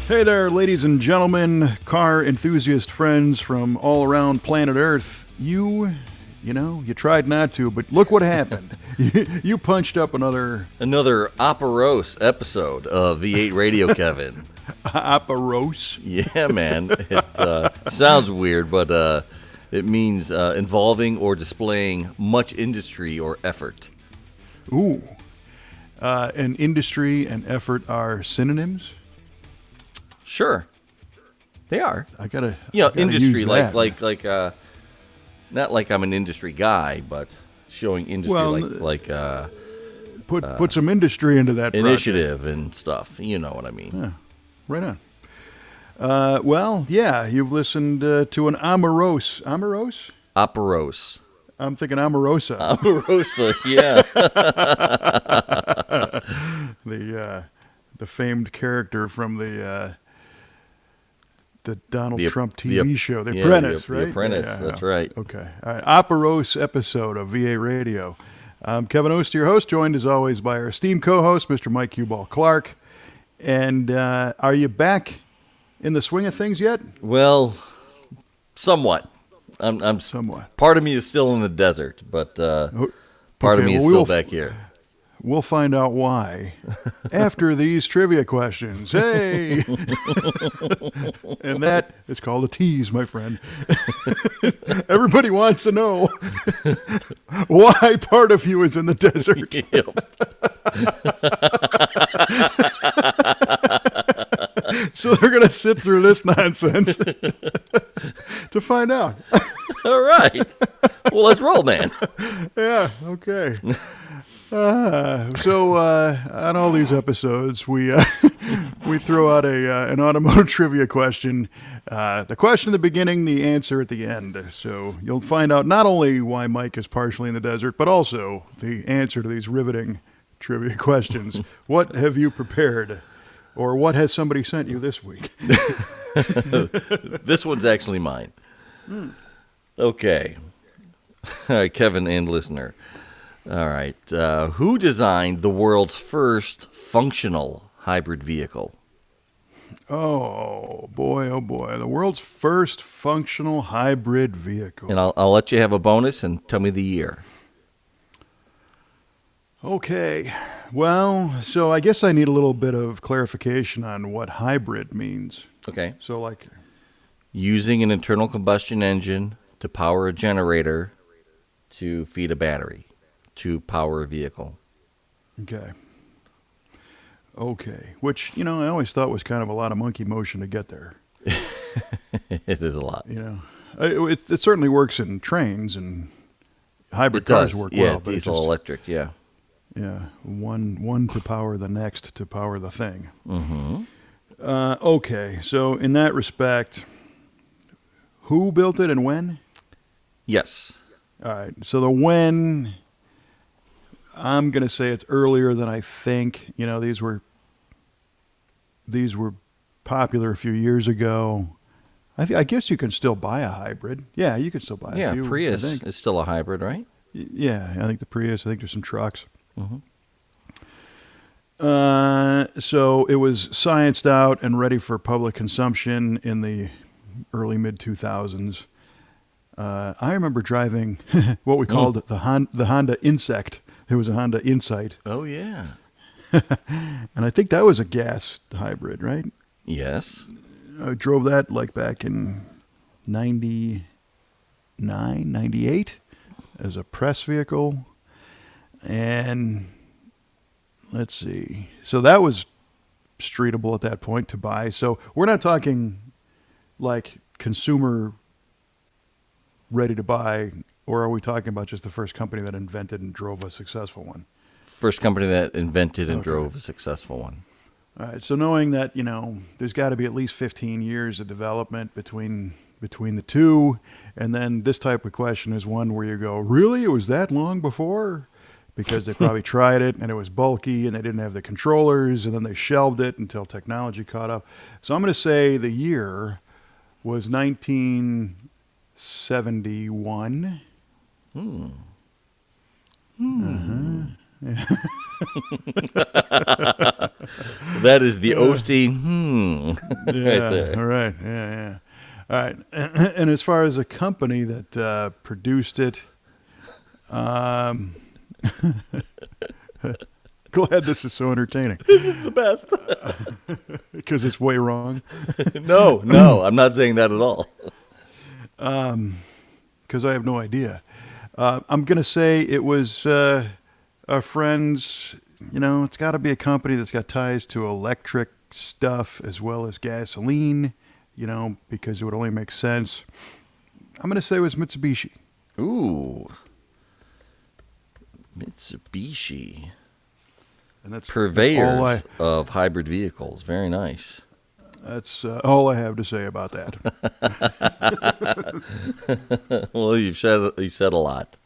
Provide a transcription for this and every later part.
Hey there, ladies and gentlemen, car enthusiast friends from all around planet Earth. You tried not to, but look what happened. You punched up another Operos episode of V8 Radio, Kevin. Operos. Yeah, man. It sounds weird, but it means involving or displaying much industry or effort. Ooh. And industry and effort are synonyms? Sure, they are. I gotta industry use that. like not like I'm an industry guy, but showing industry Put some industry into that initiative and stuff. You know what I mean? Yeah, right on. You've listened to an Operos. Operos. I'm thinking Omarosa. Omarosa, yeah. The famed character from the Donald Trump TV show, The Apprentice, right? The Apprentice, that's right. Okay. All right. Operos episode of VA Radio. I'm Kevin Ost, your host, joined as always by our esteemed co-host, Mr. Mike Q-Ball Clark. And are you back in the swing of things yet? Well, somewhat. I'm somewhat. Part of me is still in the desert, but part of me is still back here. We'll find out why after these trivia questions. Hey! And that is called a tease, my friend. Everybody wants to know why part of you is in the desert. So they're going to sit through this nonsense to find out. All right. Well, let's roll, man. Yeah, okay. So on all these episodes, we throw out an automotive trivia question. The question at the beginning, the answer at the end. So you'll find out not only why Mike is partially in the desert, but also the answer to these riveting trivia questions. What have you prepared? Or what has somebody sent you this week? This one's actually mine. Okay. All right, Kevin and listener. All right. Who designed the world's first functional hybrid vehicle? Oh, boy. The world's first functional hybrid vehicle. And I'll let you have a bonus and tell me the year. Okay. Well, so I guess I need a little bit of clarification on what hybrid means. Okay. So like using an internal combustion engine to power a generator to feed a battery to power a vehicle. Okay. Which, I always thought was kind of a lot of monkey motion to get there. It is a lot. It certainly works in trains and hybrid cars work well. Yeah, diesel, electric, yeah. Yeah, one to power the next to power the thing. Mm-hmm. Okay, so in that respect, who built it and when? Yes. All right, so the when, I'm going to say it's earlier than I think. These were popular a few years ago. I guess you can still buy a hybrid. Yeah, you can still buy a few. Yeah, Prius is still a hybrid, right? Yeah, I think the Prius. I think there's some trucks. Mm-hmm. So it was scienced out and ready for public consumption in the early mid-2000s. I remember driving what we called the Honda Insect. It was a Honda Insight. Oh, yeah. And I think that was a gas hybrid, right? Yes. I drove that like back in 99, 98 as a press vehicle. And let's see. So that was streetable at that point to buy. So we're not talking like consumer ready to buy, or are we talking about just the first company that invented and drove a successful one? First company that invented and drove a successful one. All right. So knowing that, there's got to be at least 15 years of development between the two. And then this type of question is one where you go, really? It was that long before? Because they probably tried it and it was bulky and they didn't have the controllers, and then they shelved it until technology caught up. So I'm going to say the year was 1971. That is the Osteen Yeah, right there. all right. Yeah, yeah. All right. And as far as a company that produced it, um, glad this is so entertaining The best. because it's way wrong. No, I'm not saying that at all. Because I have no idea. I'm going to say it was a friend's, it's got to be a company that's got ties to electric stuff as well as gasoline, because it would only make sense. I'm going to say it was Mitsubishi. Ooh. Mitsubishi. And that's Purveyors of hybrid vehicles. Very nice. That's all I have to say about that. Well, you said a lot.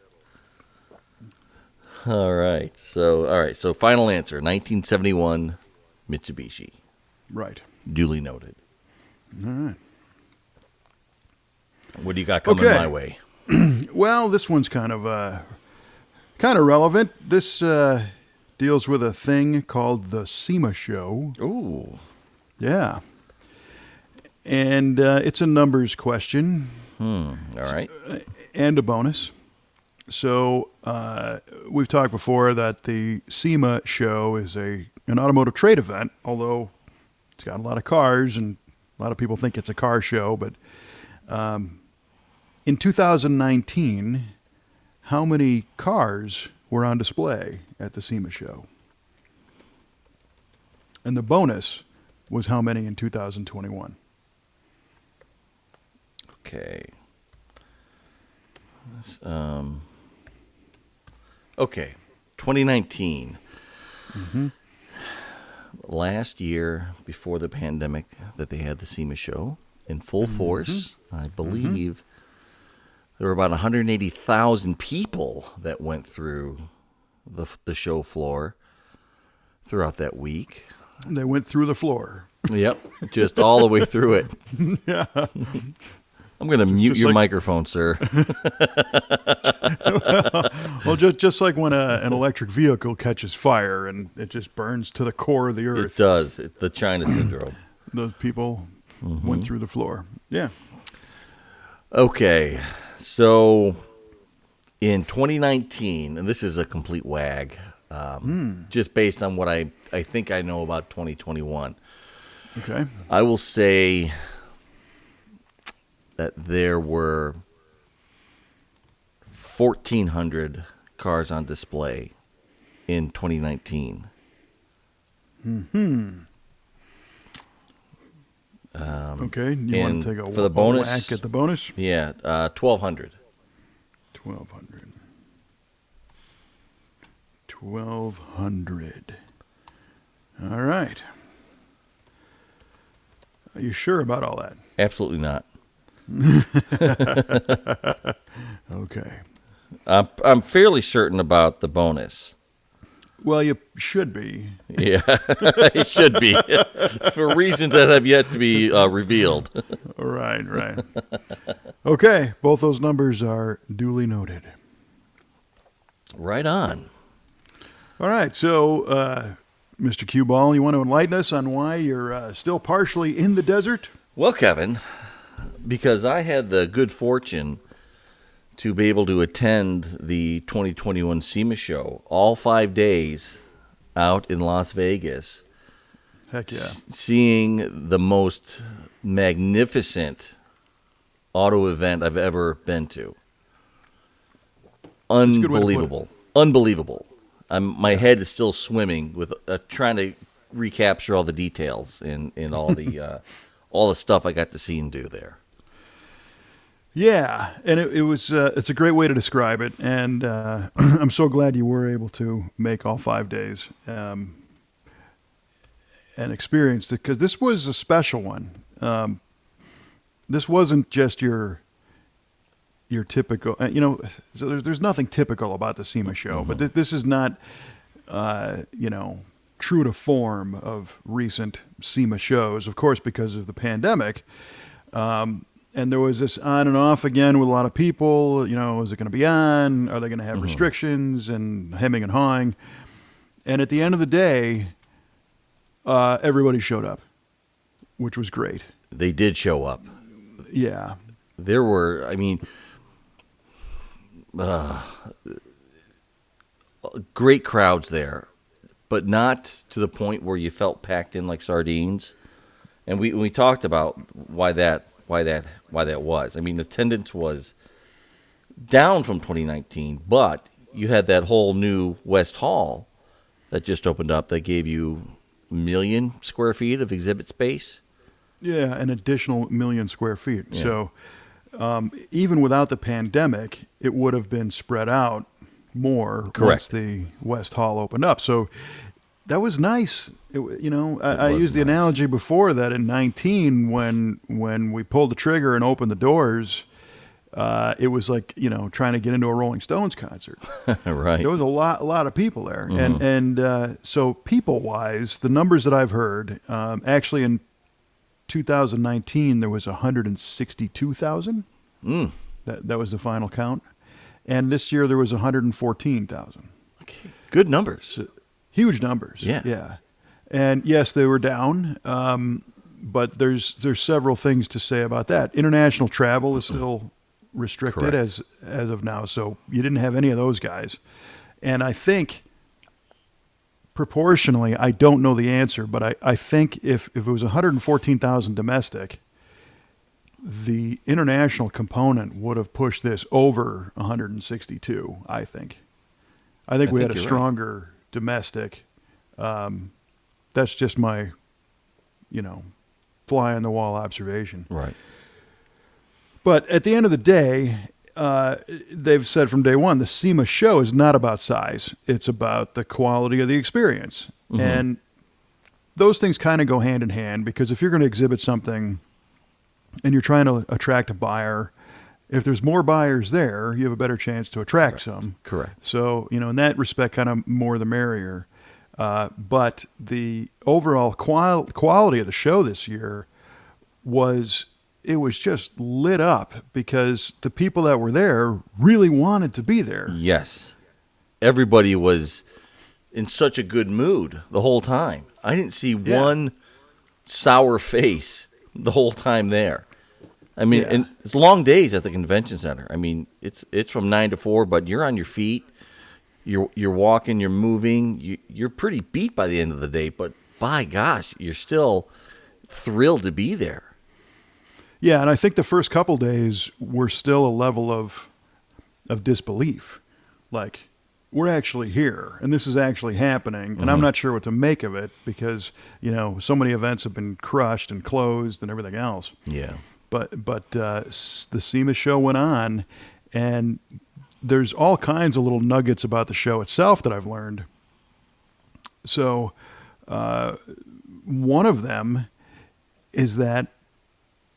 All right. So final answer, 1971 Mitsubishi. Right. Duly noted. All right. What do you got coming Okay. my way? Well, this one's kind of relevant. This deals with a thing called the SEMA Show. Ooh. Yeah. And it's a numbers question All right. and a bonus. So we've talked before that the SEMA Show is an automotive trade event, although it's got a lot of cars and a lot of people think it's a car show. But in 2019, how many cars were on display at the SEMA Show? And the bonus was how many in 2021? Okay. Okay. 2019. Last year, before the pandemic, that they had the SEMA Show in full force. I believe there were about 180,000 people that went through the show floor throughout that week. They went through the floor. Yep, just all the way through it. Yeah. I'm going to mute just your like- microphone, sir. Well, just like when an electric vehicle catches fire and it just burns to the core of the It earth. does. The China syndrome. Those people went through the floor. Yeah. Okay, so in 2019, and this is a complete wag, just based on what I think I know about 2021, Okay. I will say that there were 1,400 cars on display in 2019. Okay. You want and to take for the bonus- whack at the bonus? Yeah, 1,200. 1,200. 1,200. All right. Are you sure about all that? Absolutely not. Okay. I'm fairly certain about the bonus. Well, you should be. Yeah, it should be for reasons that have yet to be revealed. Right, right. Okay, both those numbers are duly noted. Right on. All right, so Mr. Cue Ball, you want to enlighten us on why you're still partially in the desert? Well, Kevin, because I had the good fortune to be able to attend the 2021 SEMA Show all 5 days out in Las Vegas, Heck yeah. seeing the most magnificent auto event I've ever been to. a good way to put it. Unbelievable. Unbelievable. My head is still swimming with trying to recapture all the details in all the all the stuff I got to see and do there. Yeah, and it was it's a great way to describe it, and I'm so glad you were able to make all 5 days and experience it, because this was a special one. This wasn't just your typical, so there's nothing typical about the SEMA show, but this is not, true to form of recent SEMA shows, of course, because of the pandemic. And there was this on and off again with a lot of people, is it going to be on? Are they going to have restrictions and hemming and hawing? And at the end of the day, Everybody showed up, which was great. They did show up. Yeah. There were, I mean, great crowds there, but not to the point where you felt packed in like sardines. And we talked about why that was. I mean, attendance was down from 2019, but you had that whole new West Hall that just opened up that gave you 1 million square feet of exhibit space. Yeah, an additional 1 million square feet. Yeah. So even without the pandemic, it would have been spread out more once the West Hall opened up. So that was nice. I used the analogy before that in 19 when we pulled the trigger and opened the doors, it was like, trying to get into a Rolling Stones concert. Right. There was a lot of people there. Mm-hmm. And so people-wise, the numbers that I've heard, actually in 2019, there was 162,000. That was the final count. And this year there was 114,000. Okay. Good numbers. So, huge numbers. Yeah. And yes, they were down. But there's several things to say about that. International travel is still restricted as of now. So you didn't have any of those guys. And I think proportionally, I don't know the answer, but I think if it was 114,000 domestic, the international component would have pushed this over 162, I think. I think we had a stronger domestic. That's just my, fly on the wall observation. Right. But at the end of the day, they've said from day one, the SEMA Show is not about size. It's about the quality of the experience. Mm-hmm. And those things kind of go hand in hand, because if you're going to exhibit something and you're trying to attract a buyer, if there's more buyers there, you have a better chance to attract some. Correct. So, in that respect, kind of more the merrier. But the overall quality of the show this year was just lit up because the people that were there really wanted to be there. Yes. Everybody was in such a good mood the whole time. I didn't see one sour face the whole time there. I mean, and it's long days at the convention center. I mean, it's from 9 to 4, but you're on your feet. You're walking, you're moving. You're pretty beat by the end of the day, but by gosh, you're still thrilled to be there. Yeah, and I think the first couple days were still a level of disbelief. Like, we're actually here, and this is actually happening, and I'm not sure what to make of it because, so many events have been crushed and closed and everything else. Yeah. But the SEMA Show went on, and there's all kinds of little nuggets about the show itself that I've learned. So one of them is that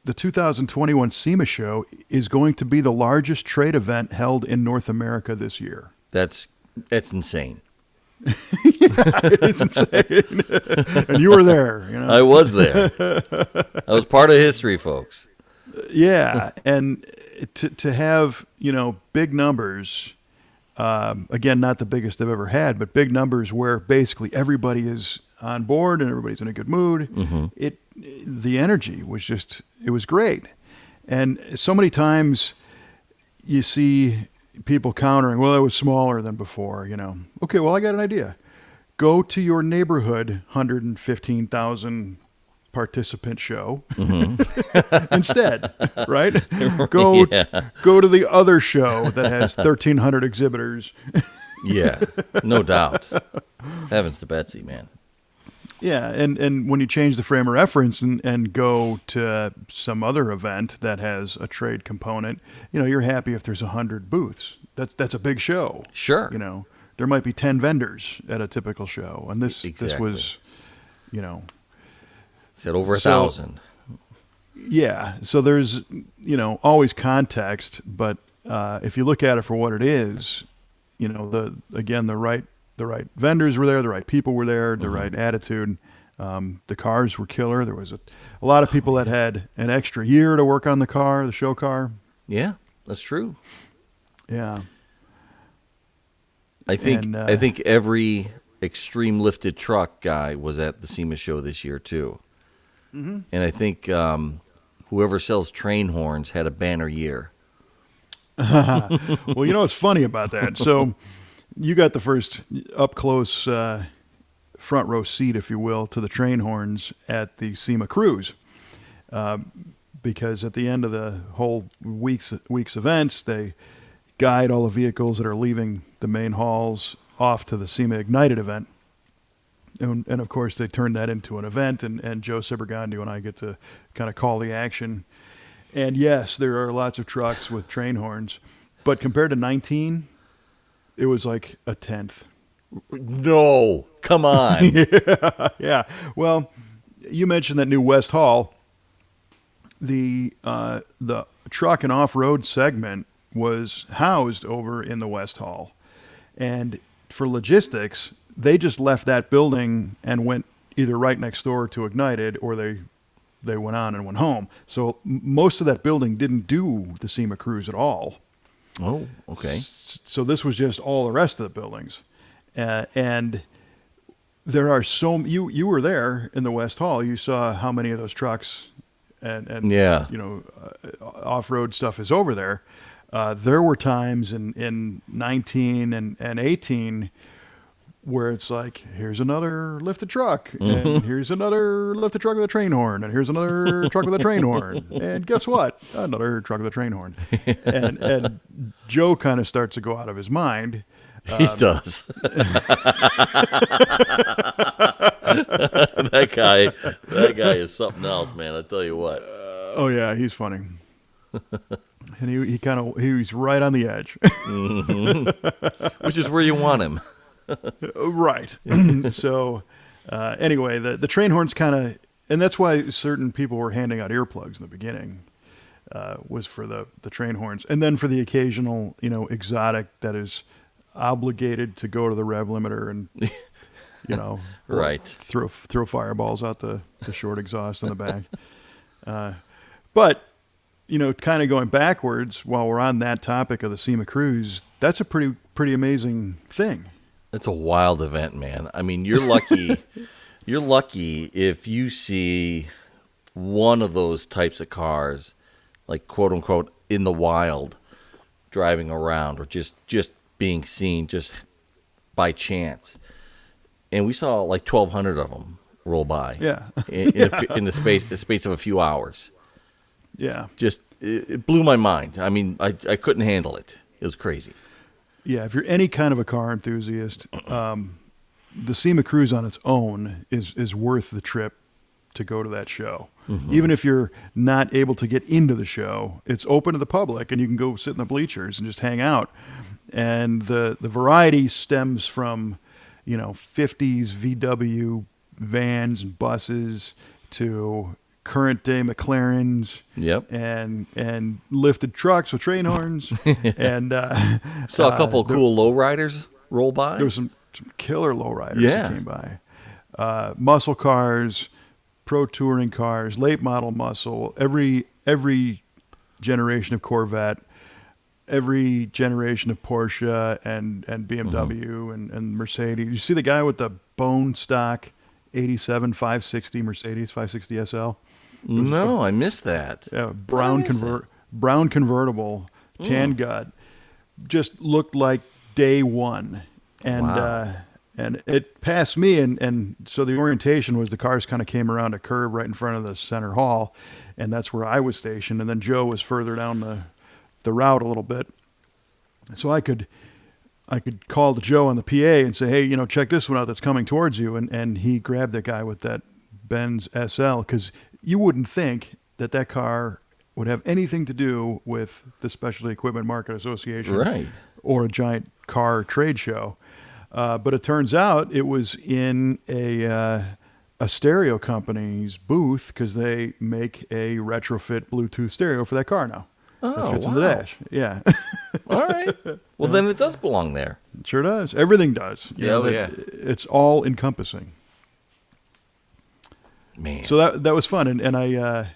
the 2021 SEMA Show is going to be the largest trade event held in North America this year. That's insane. It's insane. And you were there. I was there. I was part of history, folks. Yeah, and to have, big numbers, again, not the biggest they've ever had, but big numbers where basically everybody is on board and everybody's in a good mood. Mm-hmm. The energy was it was great. And so many times you see people countering, well, it was smaller than before, Okay, well, I got an idea. Go to your neighborhood 115,000 participant show instead, right? Go to the other show that has 1,300 exhibitors. Yeah, no doubt. Heavens to Betsy, man. Yeah, and when you change the frame of reference and go to some other event that has a trade component, you're happy if there's 100 booths. That's a big show. Sure. There might be 10 vendors at a typical show, and this was, It's at over 1,000. Yeah, so there's always context, but if you look at it for what it is, the right vendors were there, the right people were there, the right attitude. The cars were killer. There was a lot of people that had an extra year to work on the show car. Yeah, that's true. Yeah. I think every extreme lifted truck guy was at the SEMA show this year too. Mm-hmm. And I think whoever sells train horns had a banner year. Well, you know what's funny about that? So you got the first up close front row seat, if you will, to the train horns at the SEMA cruise. Because at the end of the whole week's events, they guide all the vehicles that are leaving the main halls off to the SEMA Ignited event. And of course, they turn that into an event, and Joe Cibergandio and I get to kind of call the action. And yes, there are lots of trucks with train horns, but compared to 19, it was like a tenth. No, come on. Yeah. Well, you mentioned that new West Hall. The truck and off-road segment was housed over in the West Hall, and for logistics, they just left that building and went either right next door to Ignited, or they went on and went home. So most of that building didn't do the SEMA cruise at all. Oh, okay. So this was just all the rest of the buildings, and there are you were there in the West Hall. You saw how many of those trucks and yeah, off-road stuff is over there. There were times in 19 and 18 where it's like, here's another lifted truck, and here's another lifted truck with a train horn, and here's another truck with a train horn, and guess what? Another truck with a train horn. And Joe kind of starts to go out of his mind. He does. That guy is something else, man. I tell you what. Oh yeah, he's funny. And he's right on the edge. Which is where you want him. Right. So anyway, the train horns kind of, and that's why certain people were handing out earplugs in the beginning, was for the train horns. And then for the occasional, exotic that is obligated to go to the rev limiter and, right, throw fireballs out the short exhaust in the back. But, kind of going backwards while we're on that topic of the SEMA cruise, that's a pretty amazing thing. It's a wild event, man. I mean, you're lucky. You're lucky if you see one of those types of cars, like quote unquote, in the wild, driving around, or just being seen just by chance. And we saw like 1,200 of them roll by. Yeah. in the space of a few hours. Yeah. Just it blew my mind. I mean, I couldn't handle it. It was crazy. Yeah, if you're any kind of a car enthusiast, the SEMA cruise on its own is worth the trip to go to that show. Mm-hmm. Even if you're not able to get into the show, it's open to the public, and you can go sit in the bleachers and just hang out. And the variety stems from, 50s VW vans and buses to current day McLarens. Yep. And lifted trucks with train horns. And saw a couple of cool lowriders roll by. There was some killer lowriders that came by. Muscle cars, pro touring cars, late model muscle, every generation of Corvette, every generation of Porsche and BMW and Mercedes. You see the guy with the bone stock 87 560 Mercedes 560 SL? No, I missed that. Brown convertible, tan gut, just looked like day one. And wow. And it passed me, and so the orientation was the cars kind of came around a curve right in front of the center hall, and that's where I was stationed. And then Joe was further down the route a little bit, so I could call to Joe on the PA and say, hey, check this one out that's coming towards you, and he grabbed that guy with that Benz SL, because you wouldn't think that car would have anything to do with the Specialty Equipment Market Association, right, or a giant car trade show. But it turns out it was in a stereo company's booth, because they make a retrofit Bluetooth stereo for that car now. Oh, it fits wow. in the dash. Yeah. All right. Well, then it does belong there. It sure does. Everything does. Yeah. It's all encompassing. Man. So that was fun, and I.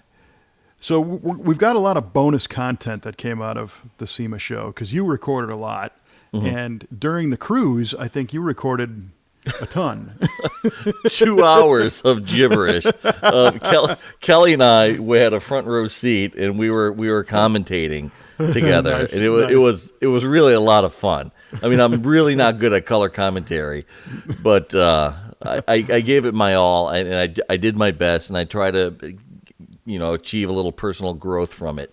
So we've got a lot of bonus content that came out of the SEMA show, because you recorded a lot. Mm-hmm. And during the cruise, I think you recorded a ton. 2 hours of gibberish. Kelly and I, we had a front row seat, and we were commentating together, Nice, and nice. it was really a lot of fun. I mean, I'm really not good at color commentary, but I gave it my all, and I did my best, and I try to achieve a little personal growth from it.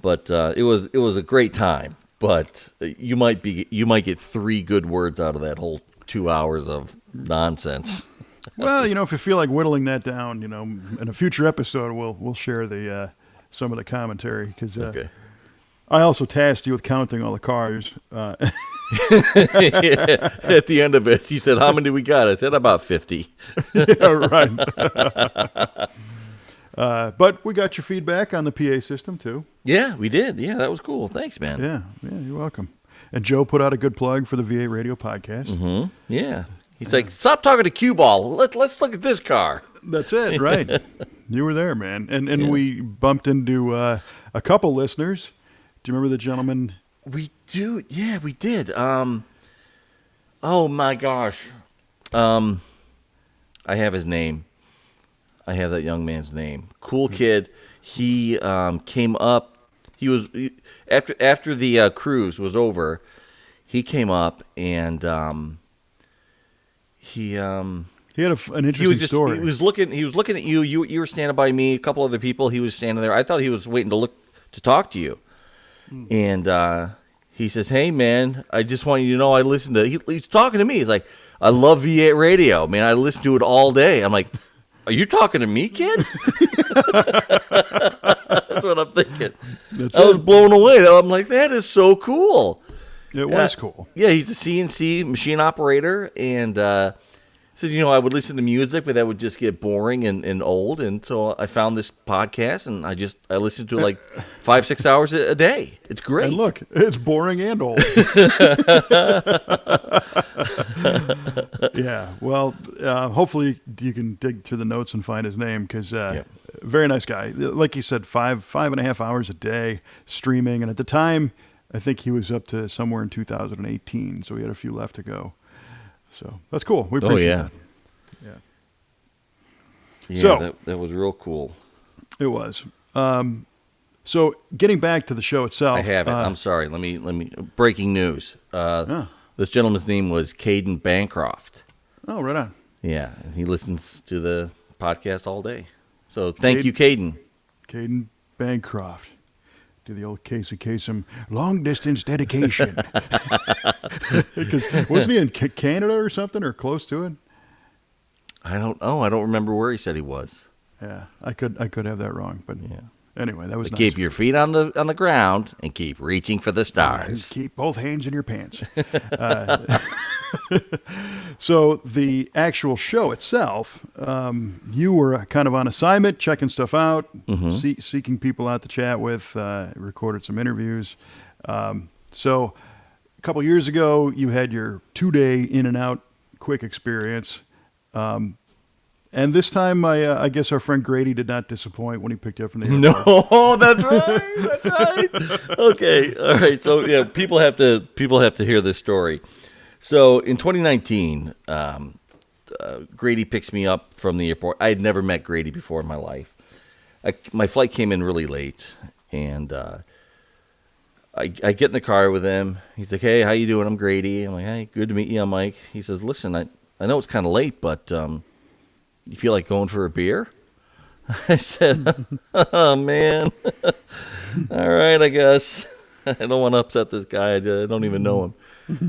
But it was a great time. But you might get 3 good words out of that whole 2 hours of nonsense. Well, if you feel like whittling that down, in a future episode, we'll share the some of the commentary because Okay. I also tasked you with counting all the cars. At the end of it, he said, "How many we got?" I said, "About 50." Yeah, right. But we got your feedback on the PA system too. Yeah, we did. Yeah, that was cool. Thanks, man. Yeah, you're welcome. And Joe put out a good plug for the VA Radio podcast. Mm-hmm. Yeah. He's like, "Stop talking to cue ball. Let's look at this car." That's it, right? You were there, man. And we bumped into a couple listeners. Do you remember the gentleman? We do. Yeah, we did. Oh my gosh. I have his name. I have that young man's name. Cool kid. He came up. He was after the cruise was over. He came up and he had an interesting story. He was looking at you. You were standing by me. A couple other people. He was standing there. I thought he was waiting to talk to you. And he says, "Hey, man, I just want you to know I listen to." He's talking to me. He's like, "I love V8 radio, man. I listen to it all day." I'm like, "Are you talking to me, kid?" That's what I'm thinking. I was blown away. I'm like, that is so cool. It was cool. Yeah, he's a CNC machine operator, and said, I would listen to music, but that would just get boring and old. And so I found this podcast, and I listened to it like 5-6 hours a day. It's great. And look, it's boring and old. Yeah. Well, hopefully you can dig through the notes and find his name because very nice guy. Like you said, 5.5 hours a day streaming. And at the time, I think he was up to somewhere in 2018. So he had a few left to go. So that's cool. We appreciate that. Yeah, so, that was real cool. It was. So getting back to the show itself. I have it. I'm sorry. Let me breaking news. This gentleman's name was Caden Bancroft. Oh, right on. Yeah, he listens to the podcast all day. So thank you, Caden. Caden Bancroft. Do the old Casey Kasem long distance dedication. Because wasn't he in Canada or something or close to it? I don't know. I don't remember where he said he was. Yeah, I could have that wrong, but anyway, that was but nice. Keep your feet on the ground and keep reaching for the stars. Keep both hands in your pants. So the actual show itself, you were kind of on assignment, checking stuff out, seeking people out to chat with, recorded some interviews. So a couple years ago, you had your 2-day in and out quick experience. And this time, I guess our friend Grady did not disappoint when he picked you up from the airport. No, that's right. That's right. Okay, all right. So yeah, people have to hear this story. So in 2019, Grady picks me up from the airport. I had never met Grady before in my life. My flight came in really late, and I get in the car with him. He's like, "Hey, how you doing?" I'm Grady. I'm like, "Hey, good to meet you." I'm Mike. He says, "Listen, I know it's kind of late, but you feel like going for a beer?" I said, "Oh, man. All right, I guess. I don't want to upset this guy. I don't even know him."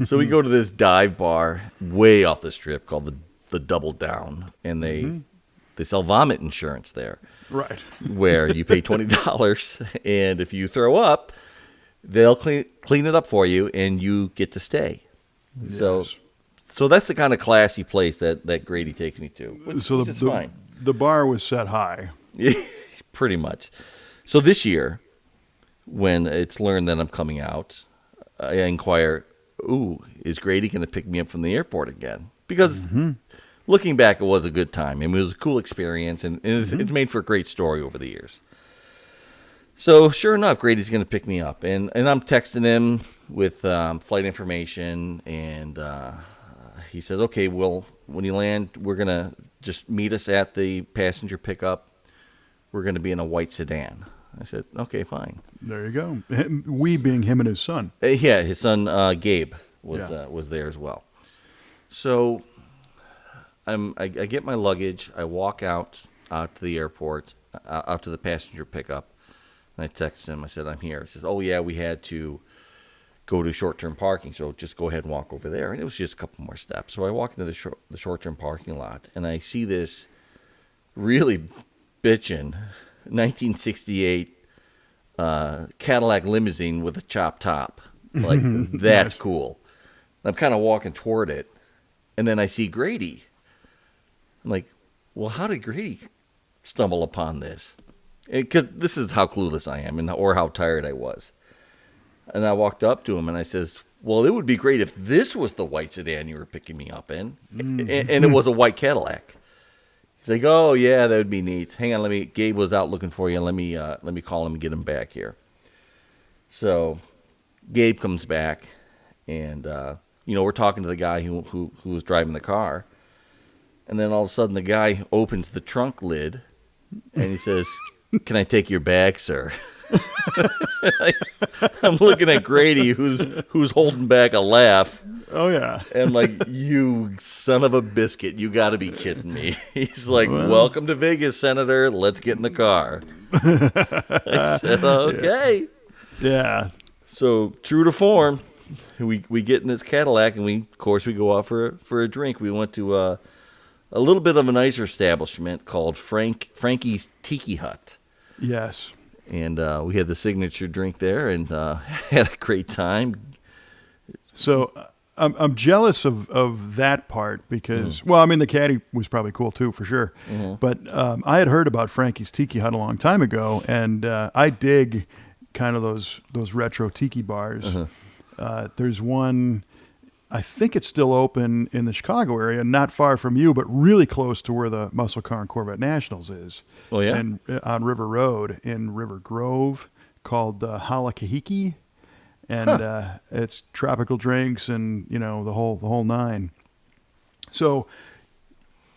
So we go to this dive bar way off the strip called the Double Down, and they sell vomit insurance there. Right. Where you pay $20, and if you throw up, they'll clean it up for you, and you get to stay. Yes. So that's the kind of classy place that Grady takes me to, which is fine. The bar was set high. Pretty much. So this year, when it's learned that I'm coming out, I inquire, is Grady going to pick me up from the airport again? Because looking back, it was a good time. I mean, it was a cool experience, and it's made for a great story over the years. So sure enough, Grady's going to pick me up, and I'm texting him with flight information and he says, okay, well, when you land, we're going to just meet us at the passenger pickup. We're going to be in a white sedan. I said, okay, fine. There you go. We being him and his son. Yeah, his son Gabe was there as well. So I get my luggage. I walk out to the airport, out to the passenger pickup, and I text him. I said, I'm here. He says, oh, yeah, we had to go to short-term parking, so just go ahead and walk over there. And it was just a couple more steps. So I walk into the short-term parking lot, and I see this really bitchin' 1968 Cadillac limousine with a chopped top. Like, that's cool. I'm kind of walking toward it, and then I see Grady. I'm like, well, how did Grady stumble upon this? Because this is how clueless I am, or how tired I was. And I walked up to him, and I says, well, it would be great if this was the white sedan you were picking me up in, and it was a white Cadillac. He's like, oh, yeah, that would be neat. Hang on, Gabe was out looking for you. Let me call him and get him back here. So Gabe comes back, and, we're talking to the guy who was driving the car. And then all of a sudden the guy opens the trunk lid, and he says, can I take your bag, sir? I'm looking at Grady, who's holding back a laugh. Oh, yeah. And like, you son of a biscuit, you got to be kidding me. He's like, welcome to Vegas, Senator. Let's get in the car. I said, okay. Yeah. So true to form, we get in this Cadillac, and we go out for a drink. We went to a little bit of a nicer establishment called Frankie's Tiki Hut. Yes. And we had the signature drink there, and had a great time. So I'm jealous of that part because, the caddy was probably cool too, for sure. Mm-hmm. But I had heard about Frankie's Tiki Hut a long time ago, and I dig kind of those retro tiki bars. Uh-huh. There's one, I think it's still open in the Chicago area, not far from you, but really close to where the Muscle Car and Corvette Nationals is. Oh, yeah? And on River Road in River Grove, called Halakahiki. And it's tropical drinks and, the whole nine. So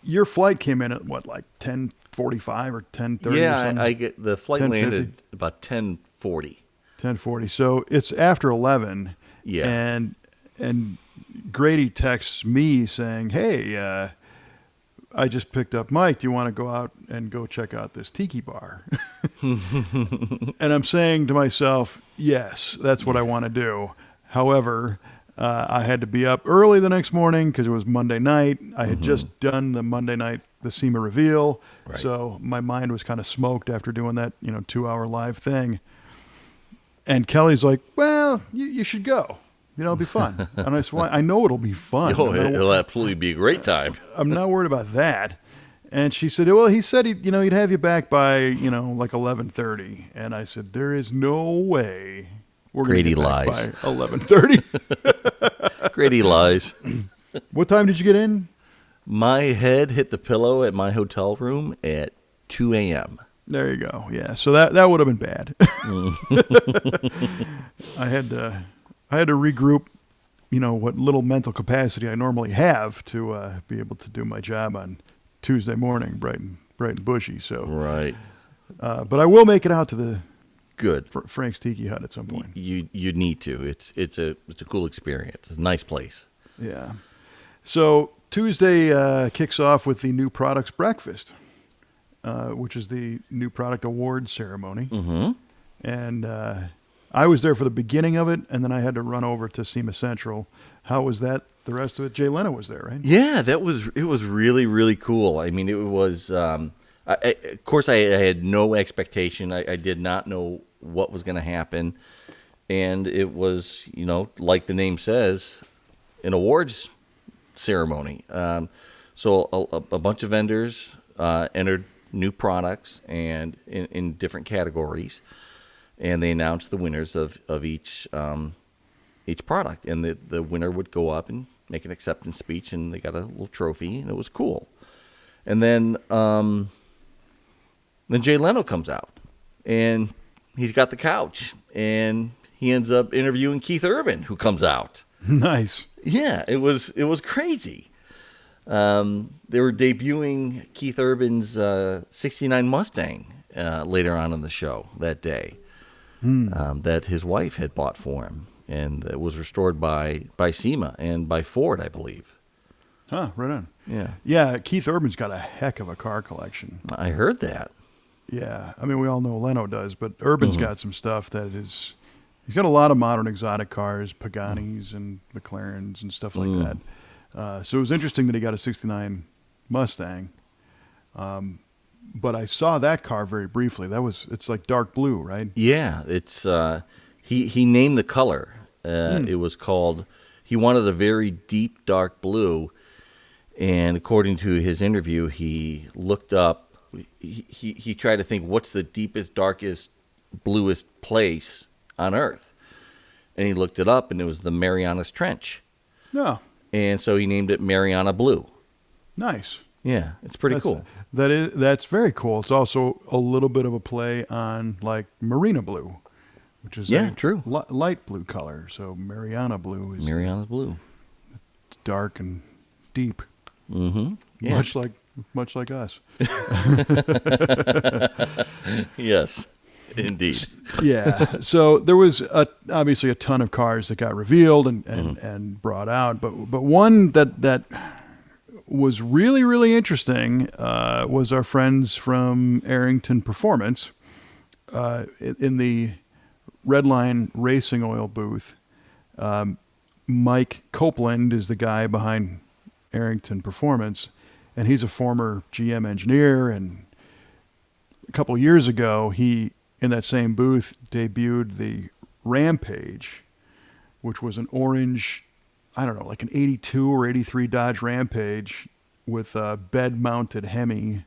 your flight came in at what, like 10:45 or 10:30 Yeah, or something? the flight landed about 10:40. 10:40. So it's after 11. Yeah. And Grady texts me saying, hey, I just picked up Mike. Do you want to go out and go check out this tiki bar? And I'm saying to myself, yes, that's what I want to do. However, I had to be up early the next morning because it was Monday night. I had just done the Monday night, the SEMA reveal. Right. So my mind was kind of smoked after doing that, 2-hour live thing. And Kelly's like, well, you should go. It'll be fun. And I said, well, I know it'll be fun. It'll absolutely be a great time. I'm not worried about that. And she said, well, he said he'd have you back by, like 11:30. And I said, there is no way we're going to get back by 11:30. Grady lies. What time did you get in? My head hit the pillow at my hotel room at 2 a.m. There you go. Yeah. So that would have been bad. I had to regroup, what little mental capacity I normally have to be able to do my job on Tuesday morning, bright and bushy. So right. But I will make it out to the good Frank's Tiki Hut at some point. You need to. It's a cool experience. It's a nice place. Yeah. So Tuesday kicks off with the new products breakfast, which is the new product awards ceremony. Mm-hmm. And I was there for the beginning of it, and then I had to run over to SEMA Central. How was that? The rest of it? Jay Leno was there, right? Yeah, it was really, really cool. I mean, it was, of course, I had no expectation. I did not know what was going to happen. And it was, like the name says, an awards ceremony. So a bunch of vendors entered new products and in different categories. And they announced the winners of each product, and the winner would go up and make an acceptance speech, and they got a little trophy, and it was cool. And then Jay Leno comes out, and he's got the couch, and he ends up interviewing Keith Urban, who comes out. Nice. Yeah, it was crazy. They were debuting Keith Urban's '69 Mustang later on in the show that day, that his wife had bought for him, and it was restored by SEMA and by Ford, I believe. Huh, right on. Yeah, Yeah, Keith Urban's got a heck of a car collection. I heard that. Yeah, I mean, we all know Leno does, but Urban's got some stuff that is. He's got a lot of modern exotic cars, Paganis and McLarens and stuff like that. So it was interesting that he got a '69 Mustang. But I saw that car very briefly. It's like dark blue, right? Yeah, it's he named the color. It was called. He wanted a very deep dark blue, and according to his interview, he looked up. He tried to think what's the deepest, darkest, bluest place on Earth, and he looked it up, and it was the Marianas Trench. No, And so he named it Mariana Blue. nice. Yeah, it's pretty cool. That's very cool. It's also a little bit of a play on like Marina Blue, which is true. Light blue color. So Mariana Blue is Mariana Blue. dark and deep, Mm-hmm. Yeah. much like us. Yes, indeed. Yeah. So there was obviously a ton of cars that got revealed and brought out, but one that was really, really interesting was our friends from Arrington Performance in the Redline Racing Oil booth. Mike Copeland is the guy behind Arrington Performance, and he's a former GM engineer. And a couple years ago, he, in that same booth, debuted the Rampage, which was an orange, I don't know, like an 82 or 83 Dodge Rampage with a bed-mounted Hemi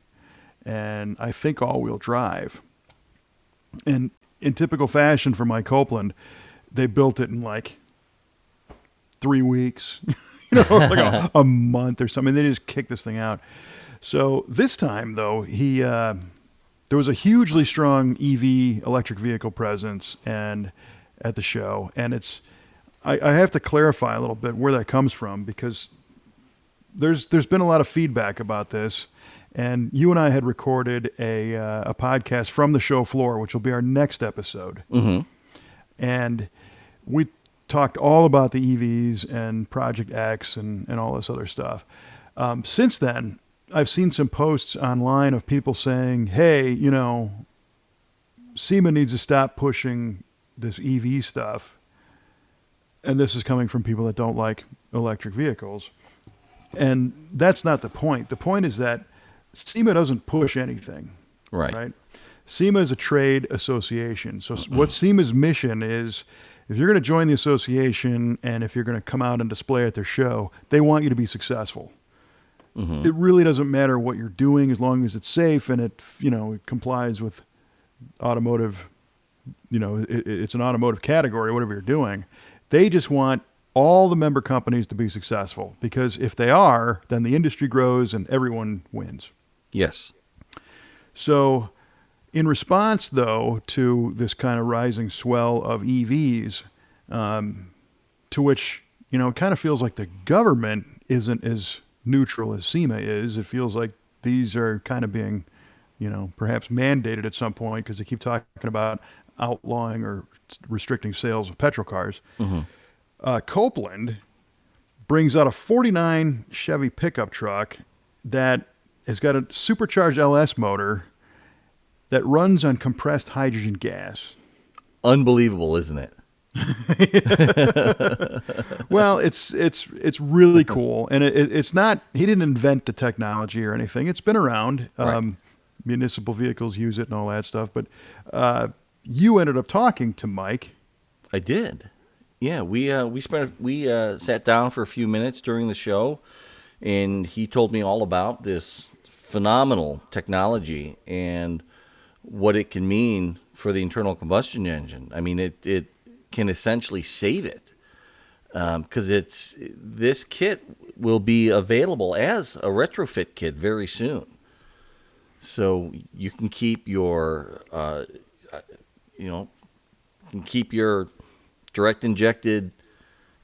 and I think all-wheel drive. And in typical fashion for Mike Copeland, they built it in like 3 weeks, like a month or something. They just kicked this thing out. So this time, though, there was a hugely strong EV electric vehicle presence and at the show, and I have to clarify a little bit where that comes from, because there's been a lot of feedback about this, and you and I had recorded a podcast from the show floor, which will be our next episode, and we talked all about the EVs and Project X and all this other stuff. Since then, I've seen some posts online of people saying, hey, SEMA needs to stop pushing this EV stuff. And this is coming from people that don't like electric vehicles. And that's not the point. The point is that SEMA doesn't push anything. Right? SEMA is a trade association. So what SEMA's mission is, if you're going to join the association and if you're going to come out and display at their show, they want you to be successful. It really doesn't matter what you're doing as long as it's safe and it complies with automotive, it's an automotive category, whatever you're doing. They just want all the member companies to be successful, because if they are, then the industry grows and everyone wins. Yes. So in response, though, to this kind of rising swell of EVs, to which, it kind of feels like the government isn't as neutral as SEMA is. It feels like these are kind of being, perhaps mandated at some point, because they keep talking about outlawing or restricting sales of petrol cars. Copeland brings out a 49 Chevy pickup truck that has got a supercharged LS motor that runs on compressed hydrogen gas. Unbelievable, isn't it? Well, it's really cool, and it's not. He didn't invent the technology or anything. It's been around. Right. Municipal vehicles use it and all that stuff. But you ended up talking to Mike. I did. Yeah, we sat down for a few minutes during the show, and he told me all about this phenomenal technology and what it can mean for the internal combustion engine. I mean, it can essentially save it, because this kit will be available as a retrofit kit very soon. So you can keep your, direct injected,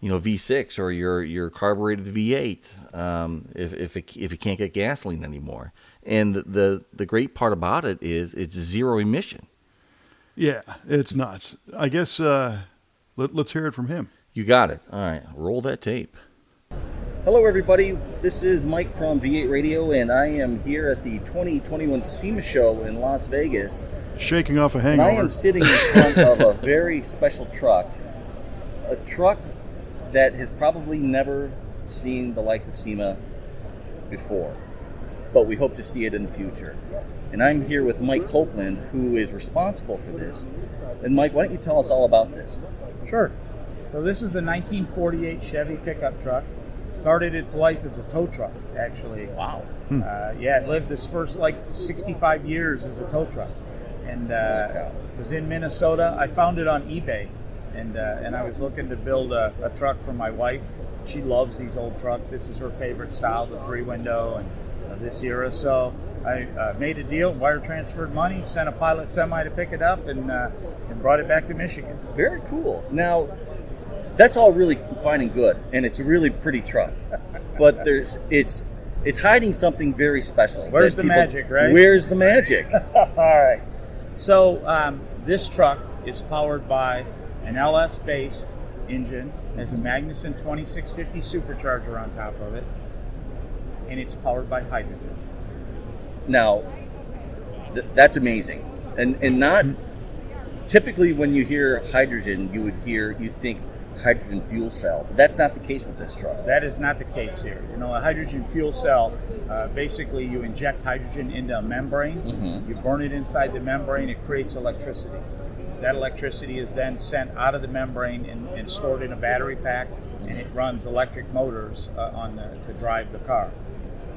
V6 or your carbureted V8 if it can't get gasoline anymore. And the great part about it is it's zero emission. Yeah, it's nuts. I guess let's hear it from him. You got it. All right, roll that tape. Hello everybody, this is Mike from V8 Radio, and I am here at the 2021 SEMA Show in Las Vegas. Shaking off a And hangover. I am sitting in front of a very special truck. A truck that has probably never seen the likes of SEMA before, but we hope to see it in the future. And I'm here with Mike Copeland, who is responsible for this. And Mike, why don't you tell us all about this? Sure. So this is the 1948 Chevy pickup truck. Started its life as a tow truck, actually. Wow. It lived its first 65 years as a tow truck, and was in Minnesota. I found it on eBay, and I was looking to build a truck for my wife. She loves these old trucks. This is her favorite style, the 3-window and this era. So I made a deal, wire transferred money, sent a pilot semi to pick it up, and brought it back to Michigan. Very cool. Now, that's all really fine and good, and it's a really pretty truck. But it's hiding something very special. Where's the magic, right? Where's the magic? All right. So this truck is powered by an LS-based engine, has a Magnuson 2650 supercharger on top of it, and it's powered by hydrogen. Now, that's amazing, and not typically when you hear hydrogen, you think hydrogen fuel cell, but that's not the case with this truck. That is not the case here. A hydrogen fuel cell, basically you inject hydrogen into a membrane, you burn it inside the membrane, it creates electricity. That electricity is then sent out of the membrane and stored in a battery pack, and it runs electric motors to drive the car.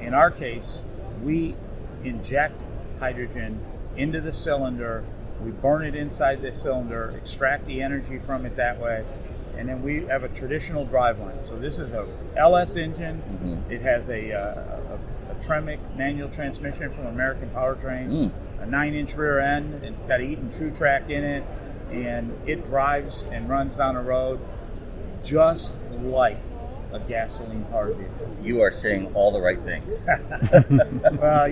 In our case, we inject hydrogen into the cylinder, we burn it inside the cylinder, extract the energy from it that way, and then we have a traditional driveline. So this is a LS engine. It has a Tremec manual transmission from American Powertrain, a 9-inch rear end, and it's got an Eaton True Track in it, and it drives and runs down the road just like a gasoline-powered vehicle. You are saying all the right things. Well,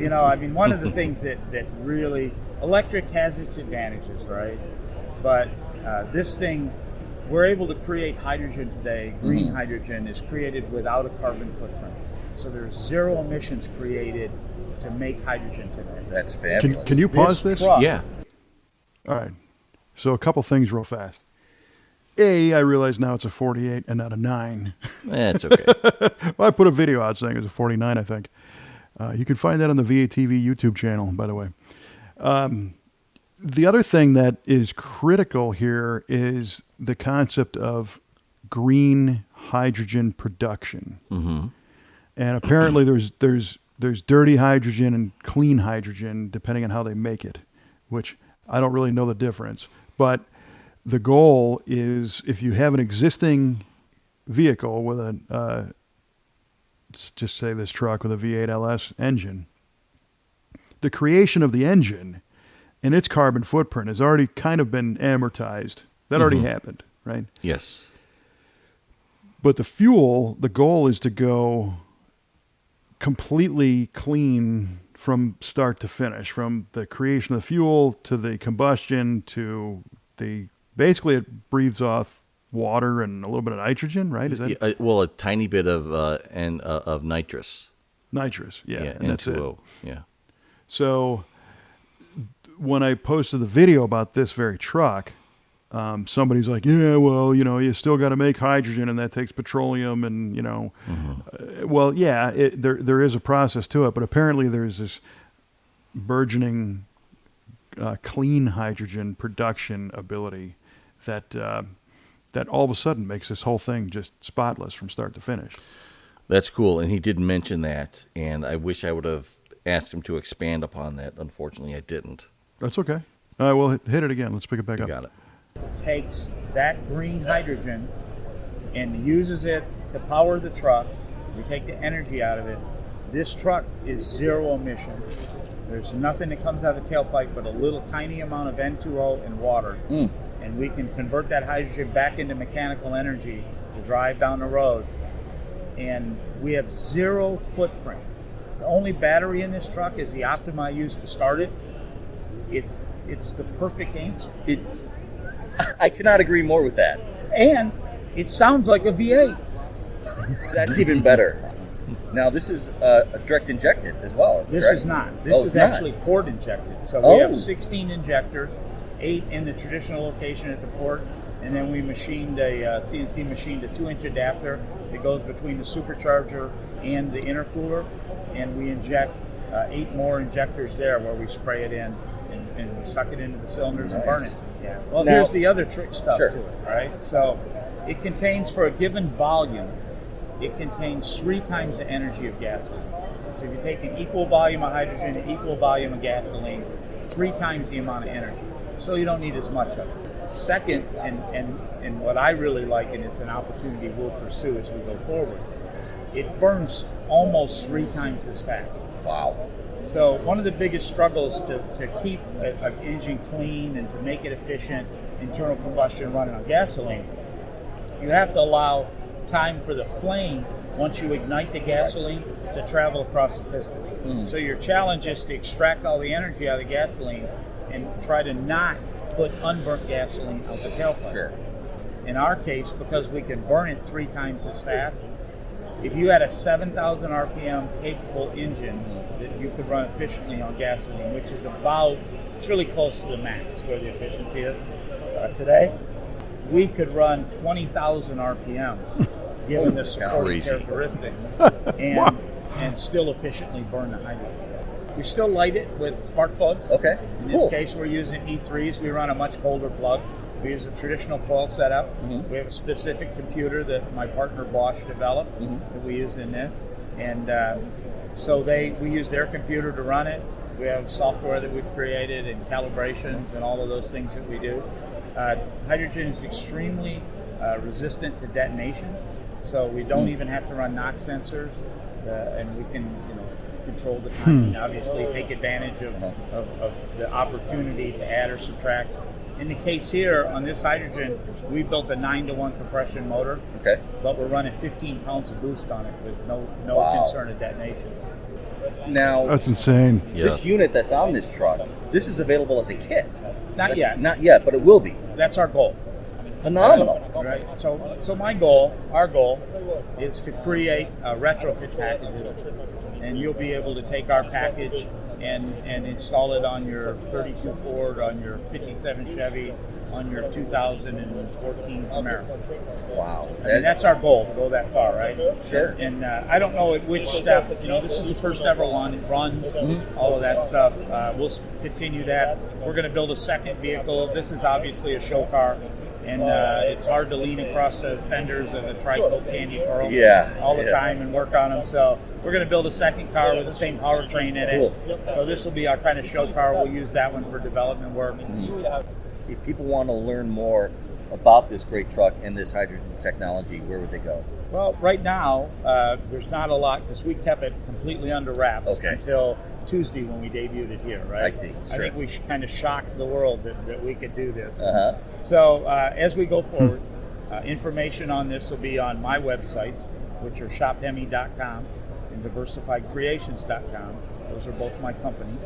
one of the things that really, electric has its advantages, right? But this thing, we're able to create hydrogen today. Green hydrogen is created without a carbon footprint. So there's zero emissions created to make hydrogen today. That's fabulous. Can you pause this? Truck, Yeah. All right. So a couple things real fast. I realize now it's a 48 and not a 9. It's okay. Well, I put a video out saying it's a 49, I think. You can find that on the VATV YouTube channel, by the way. The other thing that is critical here is the concept of green hydrogen production. And apparently there's dirty hydrogen and clean hydrogen, depending on how they make it, which I don't really know the difference. But the goal is, if you have an existing vehicle with let's just say this truck with a V8 LS engine, the creation of the engine and its carbon footprint has already kind of been amortized. That already happened, right? Yes. But the fuel, the goal is to go completely clean from start to finish, from the creation of the fuel to the combustion to basically it breathes off water and a little bit of nitrogen, right? Is that a tiny bit of nitrous. Nitrous, yeah, and that's it. N2O. Yeah. So when I posted the video about this very truck, somebody's like, yeah, well, you still got to make hydrogen, and that takes petroleum, and well, yeah, there is a process to it, but apparently there's this burgeoning clean hydrogen production ability that all of a sudden makes this whole thing just spotless from start to finish. That's cool, and he did mention that, and I wish I would have asked him to expand upon that. Unfortunately, I didn't. That's okay. Well, hit it again. Let's pick it back up. You got it. Takes that green hydrogen and uses it to power the truck. We take the energy out of it. This truck is zero emission. There's nothing that comes out of the tailpipe but a little tiny amount of N2O and water. And we can convert that hydrogen back into mechanical energy to drive down the road, and we have zero footprint. The only battery in this truck is the Optima I used to start it. It's the perfect answer. I cannot agree more with that. And it sounds like a V8. That's even better. Now, this is direct injected as well. This correct? is not. This is not. actually port injected. So Oh. we have 16 injectors, 8 in the traditional location at the port, and then we machined CNC machined a 2-inch adapter that goes between the supercharger and the intercooler, and we inject 8 more injectors there where we spray it in and suck it into the cylinders and burn it. Nice. Yeah. Well, Now- here's the other trick stuff Sure. to it, right? So it contains, for a given volume, it contains 3 times the energy of gasoline. So if you take an equal volume of hydrogen, an equal volume of gasoline, 3 times the amount of energy. So you don't need as much of it. Second, and what I really like, and it's an opportunity we'll pursue as we go forward, it burns almost 3 times as fast. Wow. So one of the biggest struggles to keep an engine clean and to make it efficient, internal combustion running on gasoline, you have to allow time for the flame, once you ignite the gasoline, to travel across the piston. So your challenge is to extract all the energy out of the gasoline and try to not put unburnt gasoline out the tailpipe. Sure. In our case, because we can burn it 3 times as fast, if you had a 7,000 RPM capable engine that you could run efficiently on gasoline, which is it's really close to the max where the efficiency is today, we could run 20,000 RPM given the supporting Crazy. characteristics and still efficiently burn the hydrogen. We still light it with spark plugs. Okay. In this Cool. case, we're using E3s. We run a much colder plug. We use a traditional coil setup. We have a specific computer that my partner Bosch developed that we use in this, and so we use their computer to run it. We have software that we've created and calibrations and all of those things that we do. Hydrogen is extremely resistant to detonation, so we don't even have to run knock sensors, and we can control the timing. Obviously, take advantage of the opportunity to add or subtract. In the case here, on this hydrogen, we built a 9-to-1 compression motor, Okay. but we're running 15 pounds of boost on it with no Wow. concern of detonation. Now, That's insane. Yeah. this unit that's on this truck, this is available as a kit. Not yet. Not yet, but it will be. That's our goal. Phenomenal. Right. So our goal is to create retrofit packages, and you'll be able to take our package and install it on your 32 Ford, on your 57 Chevy, on your 2014 Camaro. Wow. I mean, that's our goal, to go that far, right? Sure. And I don't know at which step, this is the first ever one. It runs, all of that stuff. We'll continue that. We're going to build a second vehicle. This is obviously a show car, and it's hard to lean across the fenders of a Tri-Coat Candy Pearl all the time and work on them. So we're going to build a second car with the same powertrain in it. Cool. So this will be our kind of show car. We'll use that one for development work. If people want to learn more about this great truck and this hydrogen technology, where would they go? Well, right now, there's not a lot because we kept it completely under wraps until Tuesday when we debuted it here, right? I see. I Sure. think we kind of shocked the world that we could do this. Uh-huh. So as we go forward, information on this will be on my websites, which are shophemi.com and diversifiedcreations.com. Those are both my companies.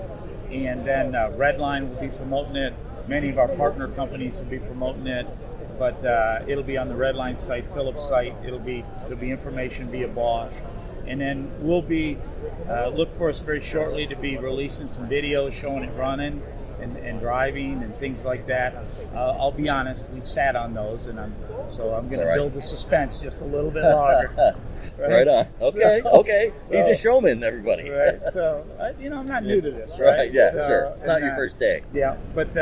And then Redline will be promoting it. Many of our partner companies will be promoting it. But it'll be on the Redline site, Phillips site. It'll be information via Bosch. And then we'll be, look for us very shortly to be releasing some videos showing it running and driving and things like that. I'll be honest, we sat on those, and I'm going to build the suspense just a little bit longer. Right on. Okay, So- okay. He's a showman, everybody. Right. So, I'm not new to this, right? Right, yeah, So, sure. It's not and, your first day. Yeah, but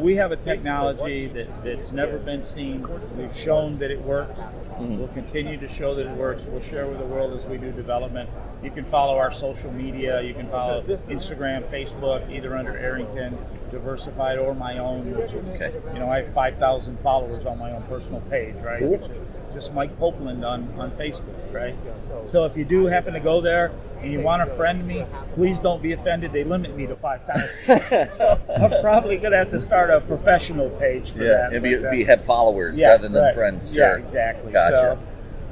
we have a technology that's never been seen. We've shown that it works. We'll continue to show that it works. We'll share with the world as we do development. You can follow our social media. You can follow Instagram, Facebook, either under Arrington, Diversified, or my own, which is, I have 5,000 followers on my own personal page, right? Cool. Which is just Mike Copeland on Facebook, right? So if you do happen to go there and you want to friend me, please don't be offended. They limit me to 5,000. So I'm probably going to have to start a professional page for that. And have followers rather than friends. Sure. Yeah, exactly. Gotcha. So,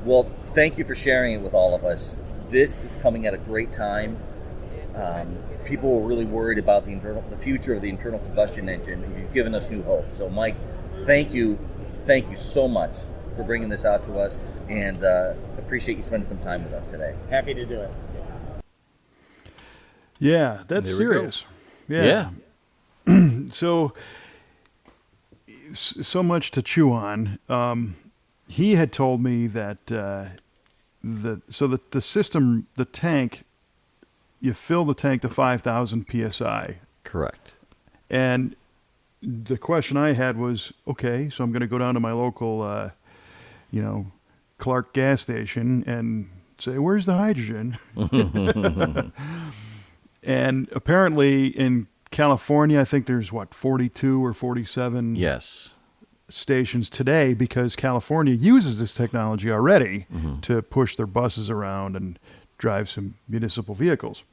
well, thank you for sharing it with all of us. This is coming at a great time. People were really worried about the future of the internal combustion engine, and you've given us new hope. So, Mike, thank you so much for bringing this out to us, and appreciate you spending some time with us today. happy to do it. Yeah, that's There we go. serious. Yeah. So much to chew on. He had told me that the system, the tank, you fill the tank to 5,000 psi, Correct. and the question I had was, okay, so I'm going to go down to my local, Clark gas station and say, where's the hydrogen? And apparently in California, I think there's 42 or 47 Yes. stations today, because California uses this technology already to push their buses around and drive some municipal vehicles.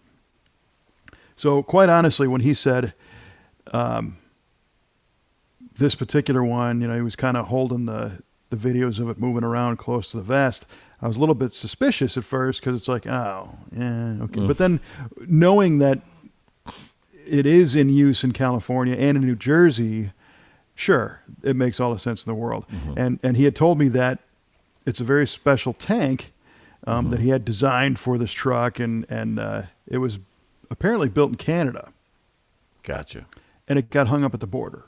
So quite honestly, when he said this particular one, he was kind of holding the videos of it moving around close to the vest, I was a little bit suspicious at first, because it's like, oh, yeah, okay. But then knowing that it is in use in California and in New Jersey, sure, it makes all the sense in the world. And he had told me that it's a very special tank that he had designed for this truck, and it was apparently built in Canada, Gotcha. and it got hung up at the border.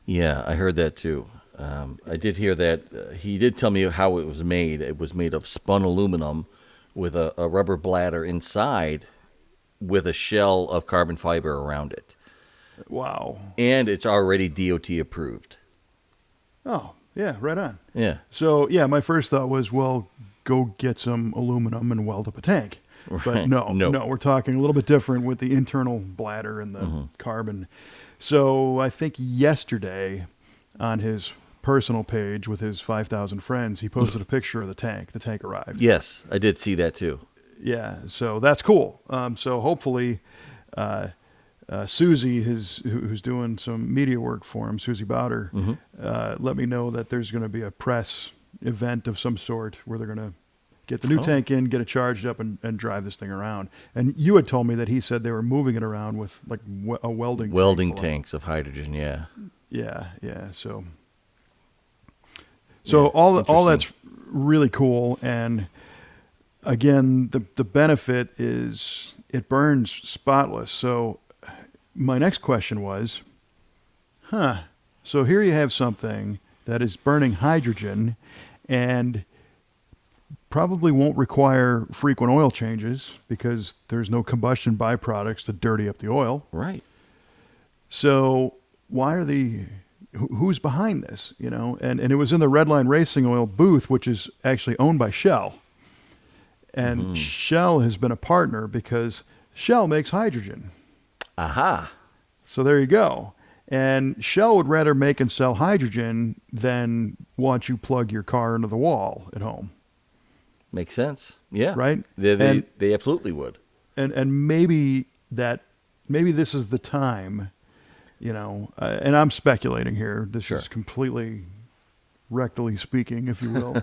Yeah, I heard that too. I did hear that. He did tell me how it was made. It was made of spun aluminum with a rubber bladder inside with a shell of carbon fiber around it. Wow. And it's already DOT approved. Oh, yeah, right on. Yeah. So, yeah, my first thought was, well, go get some aluminum and weld up a tank. But Right. no, No. we're talking a little bit different with the internal bladder and the carbon. So I think yesterday on his personal page with his 5,000 friends, he posted a picture of the tank. The tank arrived. Yes, I did see that too. Yeah, so that's cool. So hopefully Susie, who's doing some media work for him, Susie Bowder, let me know that there's going to be a press event of some sort where they're going to get the new tank in, get it charged up, and drive this thing around. And you had told me that he said they were moving it around with like a welding tank full tanks of hydrogen, yeah. Yeah. So all that's really cool. And again, the benefit is it burns spotless. So my next question was, so here you have something that is burning hydrogen and probably won't require frequent oil changes because there's no combustion byproducts to dirty up the oil. Right. So why are who's behind this, And it was in the Redline Racing Oil booth, which is actually owned by Shell. And Shell has been a partner because Shell makes hydrogen. Aha. So there you go. And Shell would rather make and sell hydrogen than watch you plug your car into the wall at home. Makes sense. Yeah. Right? They absolutely would. And maybe this is the time, and I'm speculating here. This is completely rectally speaking, if you will.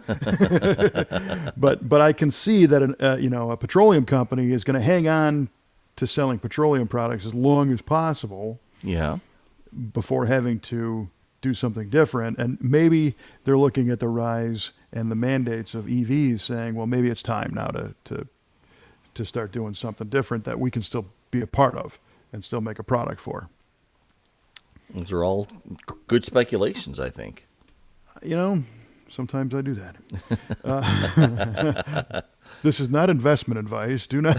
but I can see that a petroleum company is going to hang on to selling petroleum products as long as possible. Yeah. Before having to do something different. And maybe they're looking at the rise and the mandates of EVs saying, well, maybe it's time now to start doing something different that we can still be a part of and still make a product for. Those are all good speculations, I think. Sometimes I do that. This is not investment advice. Do not.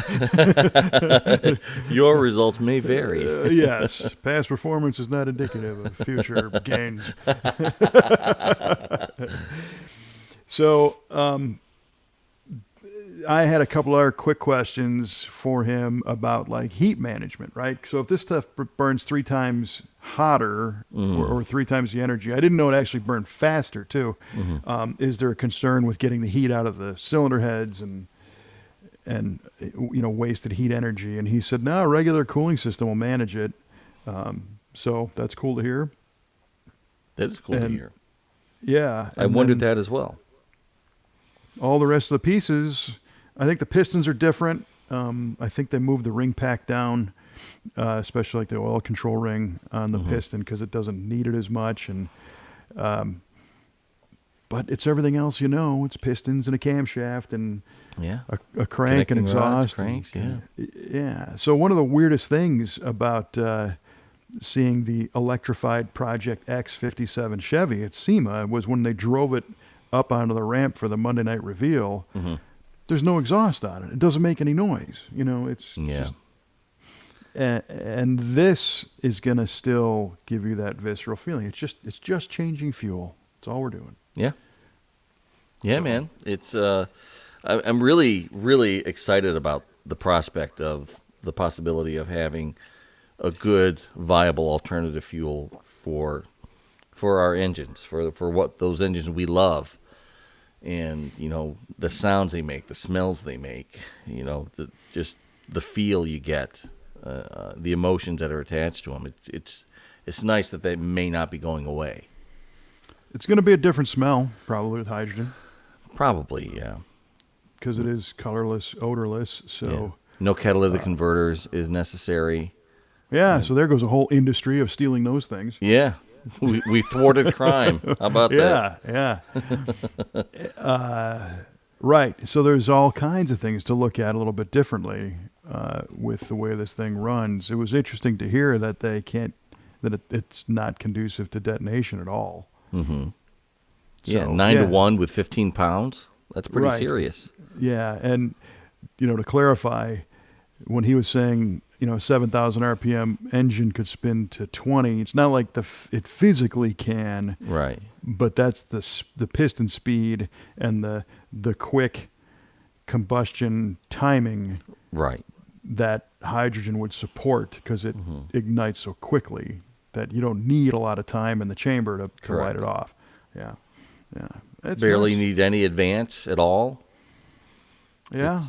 Your results may vary. Yes. Past performance is not indicative of future gains. So I had a couple other quick questions for him about like heat management, right? So if this stuff burns 3 times hotter or 3 times the energy, I didn't know it actually burned faster too. Is there a concern with getting the heat out of the cylinder heads and wasted heat energy? And he said, no, a regular cooling system will manage it. So that's cool to hear. That is cool to hear. Yeah. I wondered that as well. All the rest of the pieces, I think the pistons are different. I think they moved the ring pack down, especially like the oil control ring on the piston, because it doesn't need it as much. And but it's everything else, It's pistons and a camshaft and a crank and exhaust. Cranks, Yeah. So one of the weirdest things about seeing the electrified Project X57 Chevy at SEMA was when they drove it up onto the ramp for the Monday night reveal. There's no exhaust on it. It doesn't make any noise. It's just, and this is going to still give you that visceral feeling. It's just changing fuel. That's all we're doing. Yeah, man. It's I'm really, really excited about the prospect of the possibility of having a good, viable alternative fuel for our engines, for what those engines we love, and the sounds they make, the smells they make, just the feel you get, the emotions that are attached to them. It's nice that they may not be going away. It's going to be a different smell probably with hydrogen. Probably, yeah, because it is colorless, odorless. So no catalytic converters is necessary. Yeah, so there goes a whole industry of stealing those things. Yeah. We thwarted crime. How about that? Yeah. Right. So there's all kinds of things to look at a little bit differently with the way this thing runs. It was interesting to hear that it's not conducive to detonation at all. So, 9 to 1 with 15 pounds. That's pretty serious. Yeah, and to clarify, when he was saying 7,000 RPM engine could spin to 20. It's not like it physically can, right? But that's the piston speed and the quick combustion timing, right? That hydrogen would support because it ignites so quickly that you don't need a lot of time in the chamber to light it off. Yeah. It's barely nice. Need any advance at all. Yeah.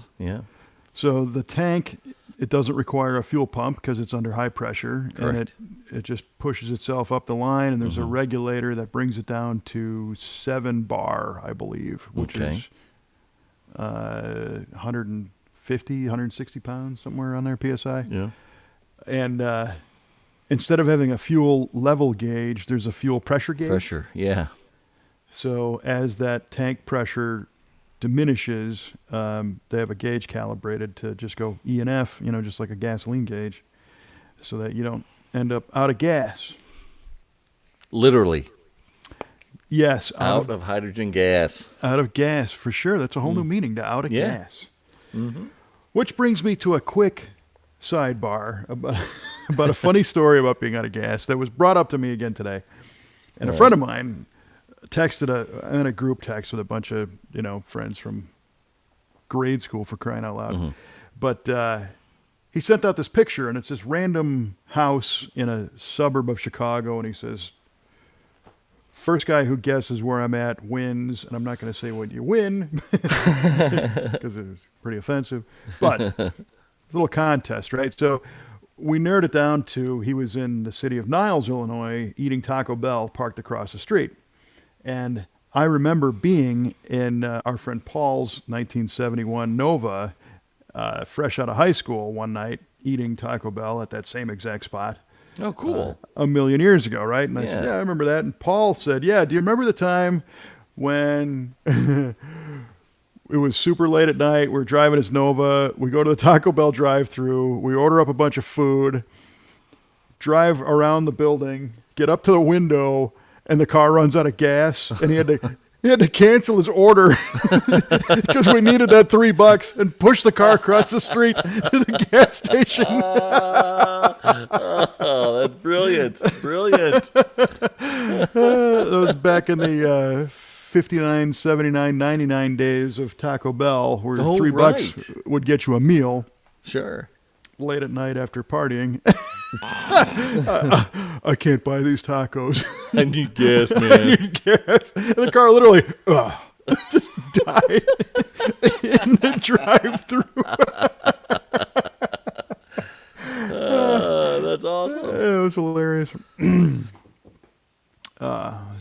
So the tank, it doesn't require a fuel pump because it's under high pressure. Correct. And it just pushes itself up the line, and there's a regulator that brings it down to 7 bar, I believe, which is 150, 160 pounds, somewhere around there, PSI. Yeah. And instead of having a fuel level gauge, there's a fuel pressure gauge. Pressure, yeah. So as that tank pressure diminishes, they have a gauge calibrated to just go E and F, just like a gasoline gauge, so that you don't end up out of gas. Literally. Yes. Out of hydrogen gas. Out of gas, for sure. That's a whole new meaning, to out of gas. Which brings me to a quick sidebar about a funny story about being out of gas that was brought up to me again today. And a friend of mine I'm in a group text with a bunch of, friends from grade school, for crying out loud. But he sent out this picture, and it's this random house in a suburb of Chicago, and he says, first guy who guesses where I'm at wins, and I'm not going to say what you win, because it was pretty offensive, but it's a little contest, right? So we narrowed it down to he was in the city of Niles, Illinois, eating Taco Bell parked across the street. And I remember being in our friend Paul's 1971 Nova, fresh out of high school one night, eating Taco Bell at that same exact spot. Oh, cool. A million years ago, right? And I said, yeah, I remember that. And Paul said, yeah, do you remember the time when it was super late at night, we're driving his Nova, we go to the Taco Bell drive-thru, we order up a bunch of food, drive around the building, get up to the window, and the car runs out of gas, and he had to cancel his order because we needed that $3 and push the car across the street to the gas station. Oh, that's brilliant. Brilliant. That was back in the 59, 79, 99 days of Taco Bell, where Oh, $3 right. would get you a meal Sure. late at night after partying. I can't buy these tacos. I need gas, I man. need gas. And the car literally just died in the drive-through. That's awesome. It was hilarious.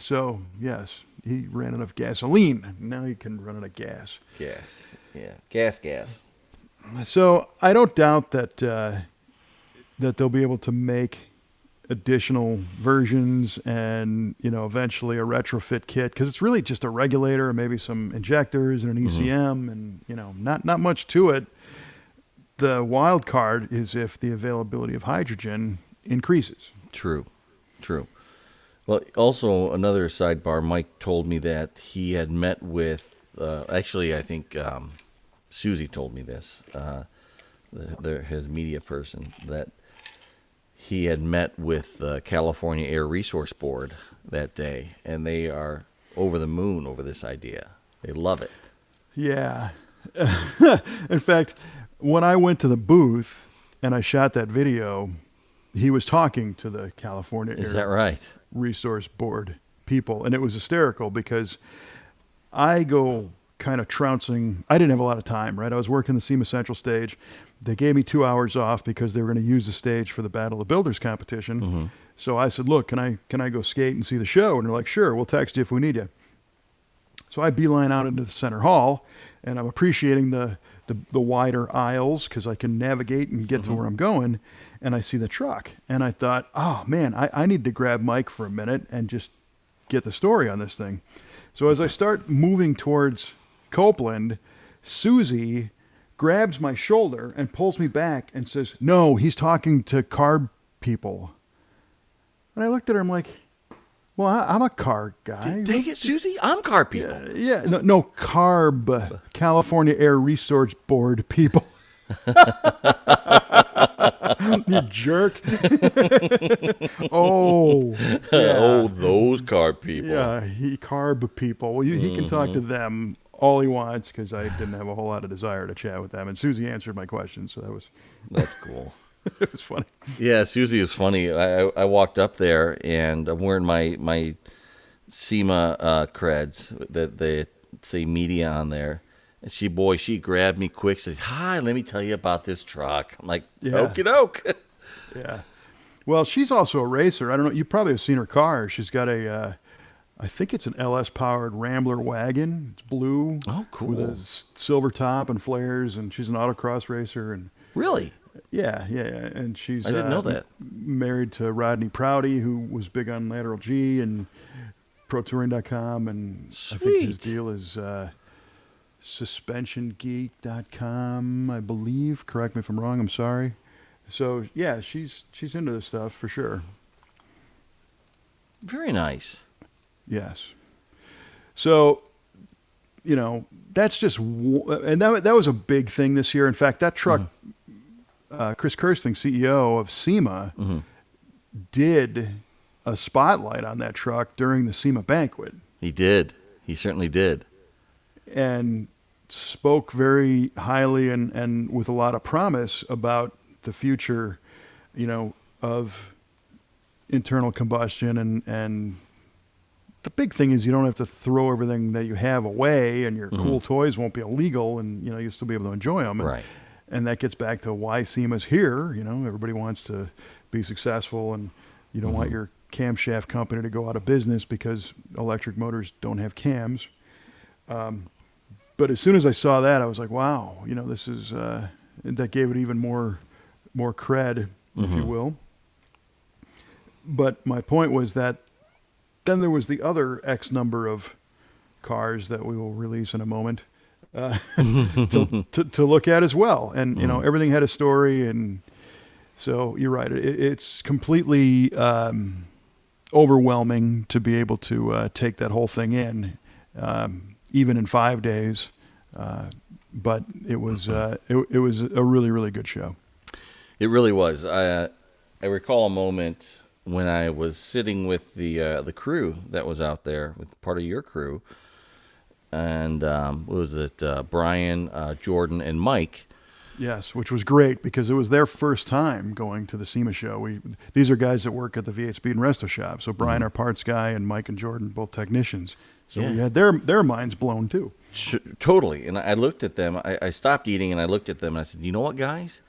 So, yes, he ran out of gasoline. Now he can run out of gas. Gas. Yeah. Gas. So I don't doubt that that they'll be able to make additional versions and, eventually a retrofit kit, because it's really just a regulator and maybe some injectors and an ECM and, not much to it. The wild card is if the availability of hydrogen increases. True. Well, also another sidebar, Mike told me that he had met with, actually I think Susie told me this, his media person, that he had met with the California Air Resource Board that day, and they are over the moon over this idea. They love it. Yeah. In fact, when I went to the booth and I shot that video, he was talking to the California Is Air that right? Resource Board people, and it was hysterical because I go kind of trouncing. I didn't have a lot of time, right? I was working the SEMA Central stage. They gave me 2 hours off because they were going to use the stage for the Battle of the Builders competition. Mm-hmm. So I said, look, can I go skate and see the show? And they're like, sure, we'll text you if we need you. So I beeline out into the center hall, and I'm appreciating the wider aisles because I can navigate and get to where I'm going. And I see the truck, and I thought, oh man, I need to grab Mike for a minute and just get the story on this thing. So as I start moving towards Copeland, Susie grabs my shoulder and pulls me back and says, no, he's talking to carb people. And I looked at her, I'm like, well, I'm a car guy. Dang it, Susie, I'm car people. Yeah, no, CARB, California Air Resource Board people. You jerk. Oh, yeah. Oh, those car people. Yeah, CARB people. Well, he can talk to them all he wants because I didn't have a whole lot of desire to chat with them. And Susie answered my questions, so That's cool. it was funny. Yeah, Susie was funny. I walked up there, and I'm wearing my SEMA creds that they say media on there. And she grabbed me quick, says, hi, let me tell you about this truck. I'm like, Yeah. okie doke. Yeah. Well, she's also a racer. I don't know. You probably have seen her car. She's got I think it's an LS-powered Rambler wagon. It's blue. Oh, cool. With a silver top and flares, and she's an autocross racer. And Really? yeah. And she's I didn't know that. married to Rodney Prouty, who was big on Lateral G and ProTouring.com. And I think his Sweet. deal is SuspensionGeek.com, I believe. Correct me if I'm wrong. I'm sorry. So yeah, she's into this stuff for sure. Very nice. Yes. So, that's just, and that was a big thing this year. In fact, that truck, Chris Kirsting, CEO of SEMA, did a spotlight on that truck during the SEMA banquet. He did. He certainly did. And spoke very highly and with a lot of promise about the future, of internal combustion and the big thing is you don't have to throw everything that you have away, and your cool toys won't be illegal, and you'll still be able to enjoy them. Right. And that gets back to why SEMA's here. Everybody wants to be successful, and you don't want your camshaft company to go out of business because electric motors don't have cams. But as soon as I saw that, I was like, wow, this is that gave it even more cred, if you will. But my point was that then there was the other X number of cars that we will release in a moment to look at as well. And, everything had a story. And so you're right. It's completely overwhelming to be able to take that whole thing in, even in 5 days. But it was a really, really good show. It really was. I recall a moment when I was sitting with the crew that was out there, with part of your crew, and what was it? Brian, Jordan, and Mike. Yes, which was great because it was their first time going to the SEMA show. These are guys that work at the V8 Speed and Resto shop. So Brian, our parts guy, and Mike and Jordan, both technicians. So we had their minds blown too. Totally. And I looked at them. I stopped eating and I looked at them and I said, you know what, guys?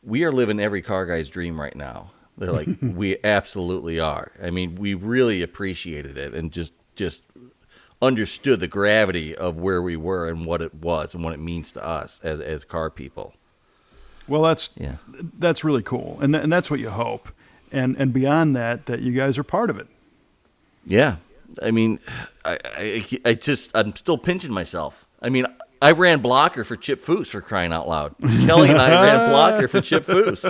We are living every car guy's dream right now. They're like, we absolutely are. I mean, we really appreciated it and just understood the gravity of where we were and what it was and what it means to us as car people. Well, that's really cool, and that's what you hope, and beyond that you guys are part of it. Yeah, I mean, I'm still pinching myself. I mean, I ran blocker for Chip Foose, for crying out loud. Kelly and I ran blocker for Chip Foose.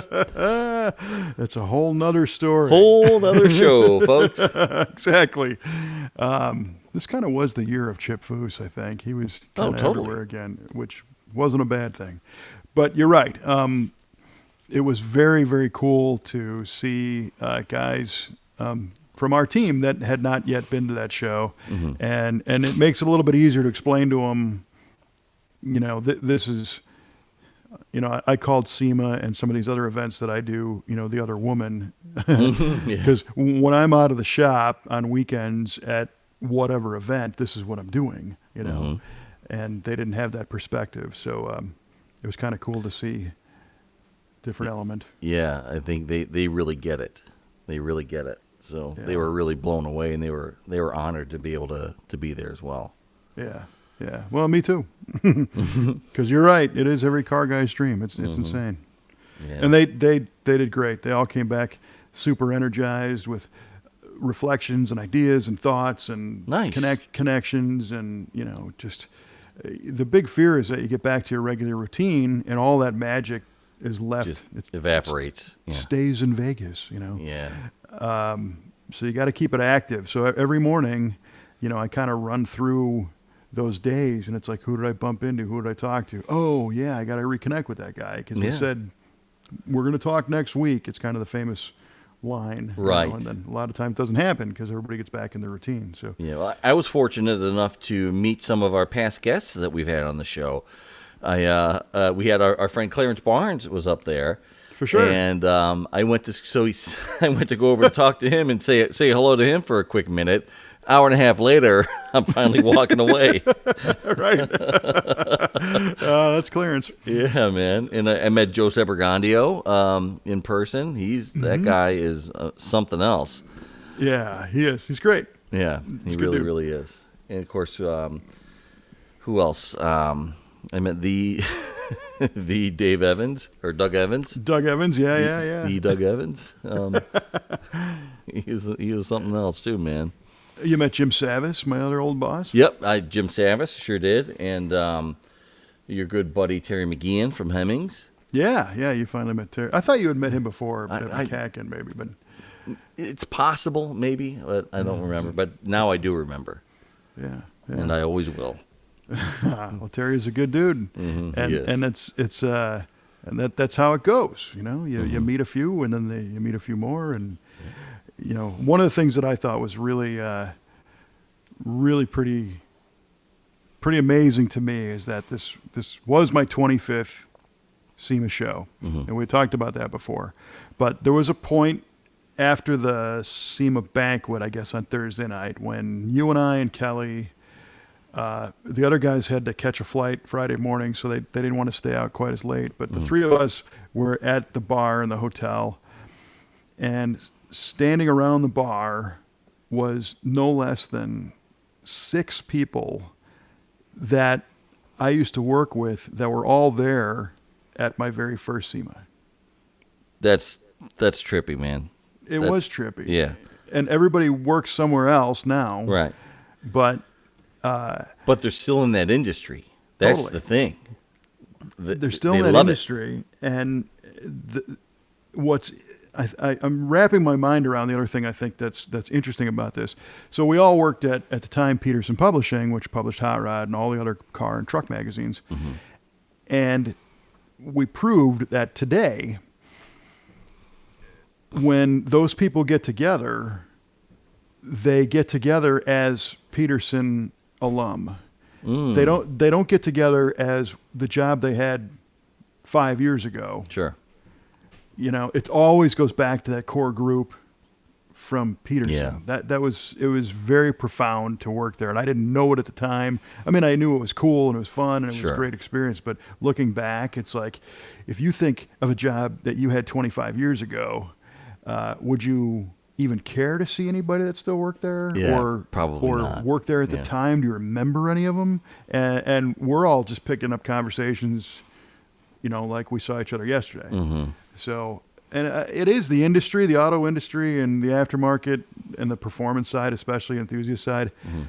That's a whole nother story. Whole nother show, folks. Exactly. This kind of was the year of Chip Foose, I think. He was kind of everywhere again, which wasn't a bad thing. But you're right. It was very, very cool to see guys from our team that had not yet been to that show. Mm-hmm. And it makes it a little bit easier to explain to them, you know, this is, you know, I called SEMA and some of these other events that I do, you know, the other woman. Because when I'm out of the shop on weekends at whatever event, this is what I'm doing, you know. Mm-hmm. And they didn't have that perspective. So it was kind of cool to see different element. Yeah, I think they really get it. They really get it. So they were really blown away, and they were honored to be able to be there as well. Yeah. Yeah. Well, me too. Because you're right. It is every car guy's dream. It's insane. Yeah. And they did great. They all came back super energized with reflections and ideas and thoughts and connections, and you know, just the big fear is that you get back to your regular routine and all that magic is left. Just evaporates. Stays in Vegas, you know. Yeah. So you got to keep it active. So every morning, you know, I kind of run through those days, and it's like, who did I bump into? Who did I talk to? Oh yeah, I got to reconnect with that guy because we said we're going to talk next week. It's kind of the famous line, right? You know, and then a lot of times it doesn't happen because everybody gets back in their routine. So well, I was fortunate enough to meet some of our past guests that we've had on the show. We had our friend Clarence Barnes was up there. For sure. And I went to go over to talk to him and say hello to him for a quick minute. Hour and a half later, I'm finally walking away. Right. That's Clarence. Yeah, man. And I met Joe Sebergandio in person. That guy is something else. Yeah, he is. He's great. Yeah, he really is. And of course, who else? I met the Dave Evans or Doug Evans. Doug Evans, yeah. The Doug Evans. He was something else too, man. You met Jim Savis, my other old boss? Yep, Jim Savis, sure did. And your good buddy Terry McGeehan from Hemmings. Yeah, you finally met Terry. I thought you had met him before at McCacken, maybe, but it's possible, maybe, but I don't remember. But now I do remember. Yeah. And I always will. Well, Terry's a good dude, and it's and that's how it goes. You know, you meet a few, and then you meet a few more, and you know, one of the things that I thought was really pretty amazing to me is that this was my 25th SEMA show, and we talked about that before, but there was a point after the SEMA banquet, I guess on Thursday night, when you and I and Kelly. The other guys had to catch a flight Friday morning, so they didn't want to stay out quite as late. But the three of us were at the bar in the hotel, and standing around the bar was no less than 6 people that I used to work with that were all there at my very first SEMA. That's trippy, man. It was trippy. Yeah. And everybody works somewhere else now. Right. But they're still in that industry. That's the thing. They're still in that industry, and I'm wrapping my mind around the other thing I think that's interesting about this. So we all worked at the time Peterson Publishing, which published Hot Rod and all the other car and truck magazines, and we proved that today, when those people get together, they get together as Peterson alum. They don't get together as the job they had 5 years ago. Sure. It always goes back to that core group from Peterson. Yeah. It was very profound to work there, and I didn't know it at the time. I mean, I knew it was cool and it was fun and it was Sure. a great experience, but looking back, it's like, if you think of a job that you had 25 years ago, would you even care to see anybody that still worked there? Yeah, or probably or not. worked there at the Yeah. time? Do you remember any of them? And we're all just picking up conversations, like we saw each other yesterday. Mm-hmm. So, and it is the industry, the auto industry and the aftermarket and the performance side, especially enthusiast side. Mm-hmm.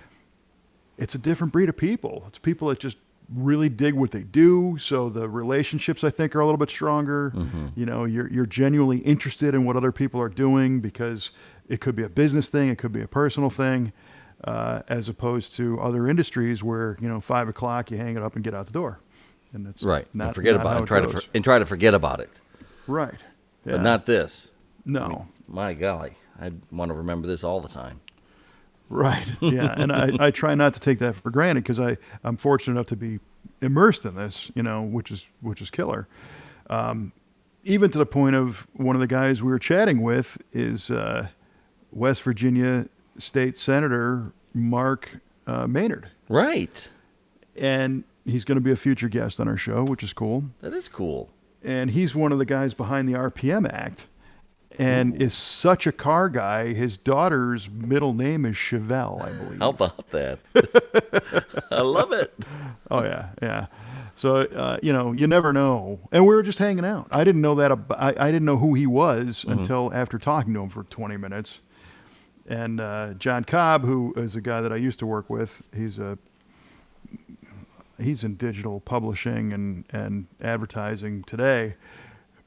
It's a different breed of people. It's people that just really dig what they do. So the relationships, I think, are a little bit stronger. Mm-hmm. You're genuinely interested in what other people are doing, because it could be a business thing, it could be a personal thing, as opposed to other industries where 5 o'clock you hang it up and get out the door, and that's Right. Not, and forget not about how it. Try to forget about it. right. Yeah. But not this. No. My golly, I want to remember this all the time. Right. Yeah. And I try not to take that for granted, because I'm fortunate enough to be immersed in this, which is killer. Even to the point of one of the guys we were chatting with is West Virginia State Senator Mark Maynard. Right. And he's going to be a future guest on our show, which is cool. That is cool. And he's one of the guys behind the RPM Act, and is such a car guy. His daughter's middle name is Chevelle, I believe. How about that? I love it. Oh yeah, yeah. So you never know. And we were just hanging out. I didn't know that. I didn't know who he was until after talking to him for 20 minutes. And John Cobb, who is a guy that I used to work with, he's in digital publishing and advertising today.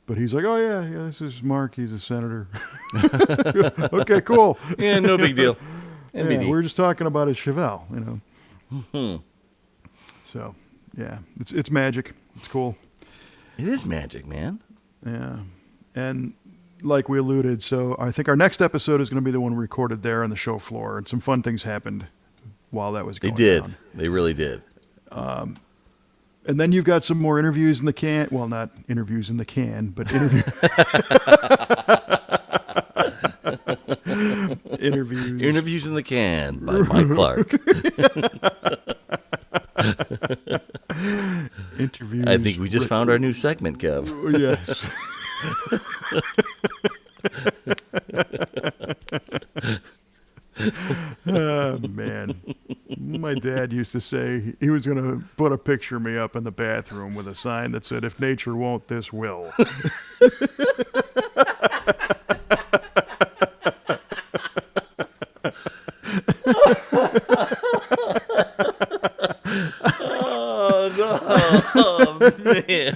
But he's like, oh, yeah, this is Mark. He's a senator. Okay, cool. Yeah, no big deal. Yeah, NBD. we were just talking about his Chevelle, So, yeah, it's magic. It's cool. It is magic, man. Yeah. And like we alluded, so I think our next episode is going to be the one recorded there on the show floor. And some fun things happened while that was They going did. down. They really did. And then you've got some more interviews in the can. Well, not interviews in the can, but interviews. Interviews in the Can by Mike Clark. Interviews. I think we just found our new segment, Kev. Yes. Oh, man. My dad used to say he was going to put a picture of me up in the bathroom with a sign that said, "If nature won't, this will." Oh, man.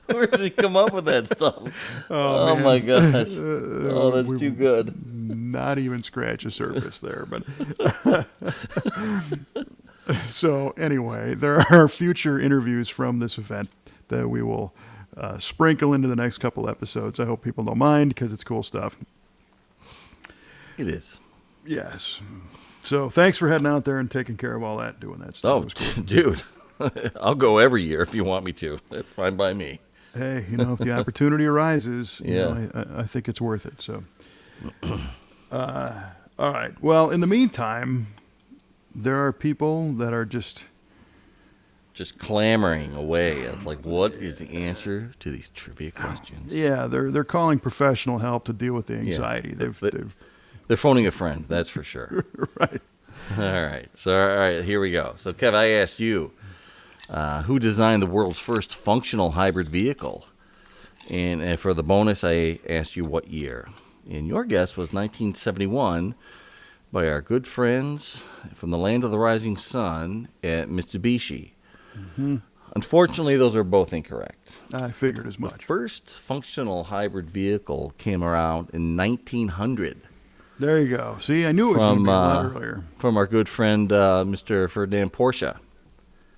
Where did he come up with that stuff? Oh man. my gosh. Oh, that's too good. Not even scratch the surface there, but so anyway, there are future interviews from this event that we will sprinkle into the next couple episodes. I hope people don't mind, because it's cool stuff. It is. Yes. So thanks for heading out there and taking care of all that, doing that stuff. Oh, It was cool. dude. I'll go every year if you want me to. That's fine by me. Hey, if the opportunity arises, Yeah. I think it's worth it. So, all right. Well, in the meantime, there are people that are just clamoring away of like, what is the answer to these trivia questions? yeah, they're calling professional help to deal with the anxiety. They're phoning a friend, that's for sure. Right. All right. So, all right, here we go. So, Kev, I asked you, who designed the world's first functional hybrid vehicle? And for the bonus, I asked you what year. And your guess was 1971 by our good friends from the land of the rising sun at Mitsubishi. Mm-hmm. Unfortunately, those are both incorrect. I figured as The much. first functional hybrid vehicle came around in 1900. There you go. See, I knew it was going to be a lot earlier. From our good friend, Mr. Ferdinand Porsche.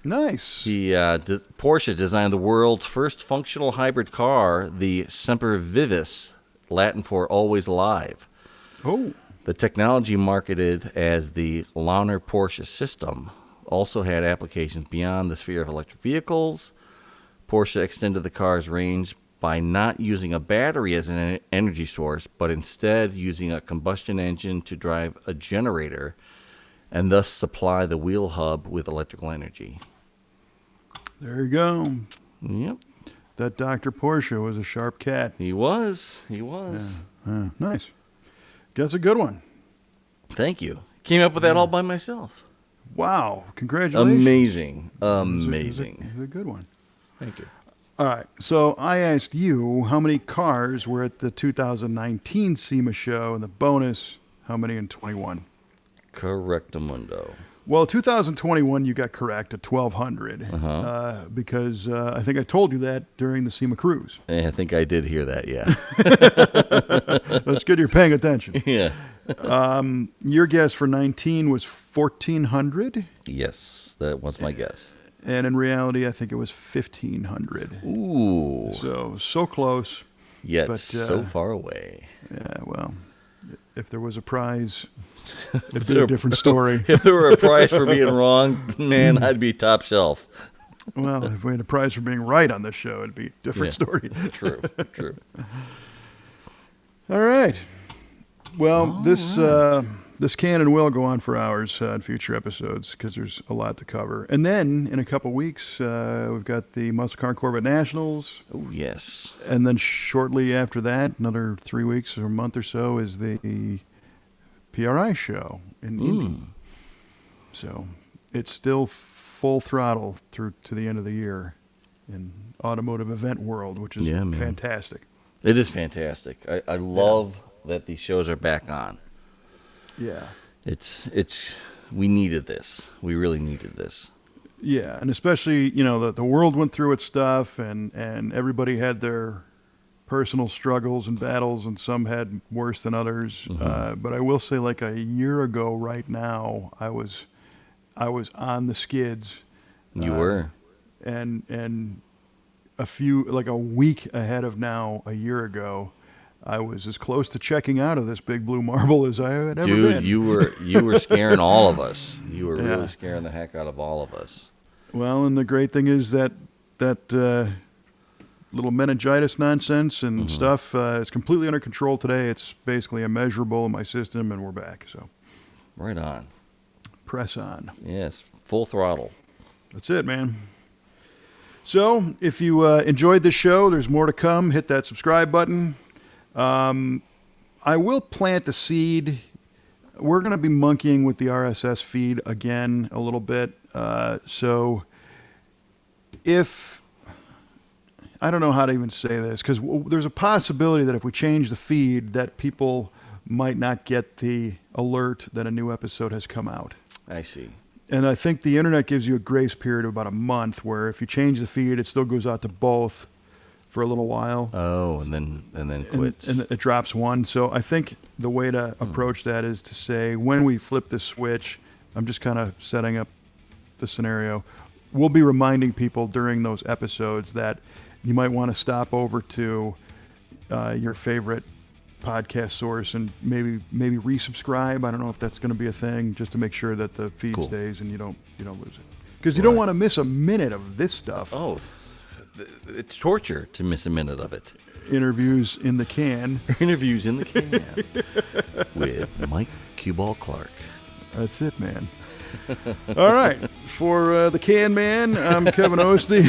Nice. Porsche designed the world's first functional hybrid car, the Semper Vivis, Latin for always alive. Oh. The technology marketed as the Launer Porsche system also had applications beyond the sphere of electric vehicles. Porsche extended the car's range by not using a battery as an energy source, but instead using a combustion engine to drive a generator and thus supply the wheel hub with electrical energy. There you go. Yep. That Dr. Porsche was a sharp cat. He was. Nice. That's a good one. Thank you. Came up with that all by myself. Wow. Congratulations. Amazing. It was a good one. Thank you. All right. So I asked you how many cars were at the 2019 SEMA show, and the bonus, how many in 21? Correctamundo. Well, 2021 you got correct at 1,200 because I think I told you that during the SEMA cruise. I think I did hear that, yeah. That's good you're paying attention. Yeah. Your guess for 19 was 1,400. Yes, that was my guess. And in reality, I think it was 1,500. Ooh. So close. Yet but, so far away. Yeah, well, if there was a prize, it'd be a different story. If there were a prize for being wrong, man, I'd be top shelf. Well, if we had a prize for being right on this show, it'd be a different story. True. All right. Well, this can and will go on for hours in future episodes because there's a lot to cover. And then in a couple weeks, we've got the Muscle Car Corvette Nationals. Oh, yes. And then shortly after that, another 3 weeks or a month or so, is the PRI show in Indy. So it's still full throttle through to the end of the year in automotive event world, which is fantastic. It is fantastic. I love that these shows are back on. Yeah. We needed this. We really needed this. Yeah, and especially, the world went through its stuff and everybody had their personal struggles and battles, and some had worse than others. But I will say, like a year ago right now, I was on the skids. You were. And a week ahead of now, a year ago, I was as close to checking out of this big blue marble as I had ever been. Dude, you were scaring all of us. You were really scaring the heck out of all of us. Well, and the great thing is that little meningitis nonsense and stuff is completely under control today. It's basically immeasurable in my system, and we're back. So, right on. Press on. Yes, full throttle. That's it, man. So, if you enjoyed this show, there's more to come. Hit that subscribe button. I will plant the seed. We're going to be monkeying with the RSS feed again a little bit. So if, I don't know how to even say this, because there's a possibility that if we change the feed that people might not get the alert that a new episode has come out. I see. And I think the internet gives you a grace period of about a month where if you change the feed, it still goes out to both for a little while. Oh, and then quits. And it drops one. So I think the way to approach that is to say, when we flip this switch, I'm just kind of setting up the scenario. We'll be reminding people during those episodes that you might want to stop over to your favorite podcast source and maybe resubscribe. I don't know if that's going to be a thing, just to make sure that the feed stays and you don't lose it. Because you don't want to miss a minute of this stuff. Oh, it's torture to miss a minute of it. Interviews in the can. Interviews in the can with Mike Cueball Clark. That's it, man. All right. For the Can Man, I'm Kevin Ostie.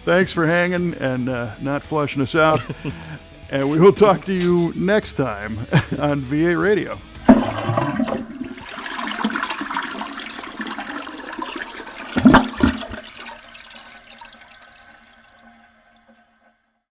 Thanks for hanging and not flushing us out. And we will talk to you next time on VA Radio.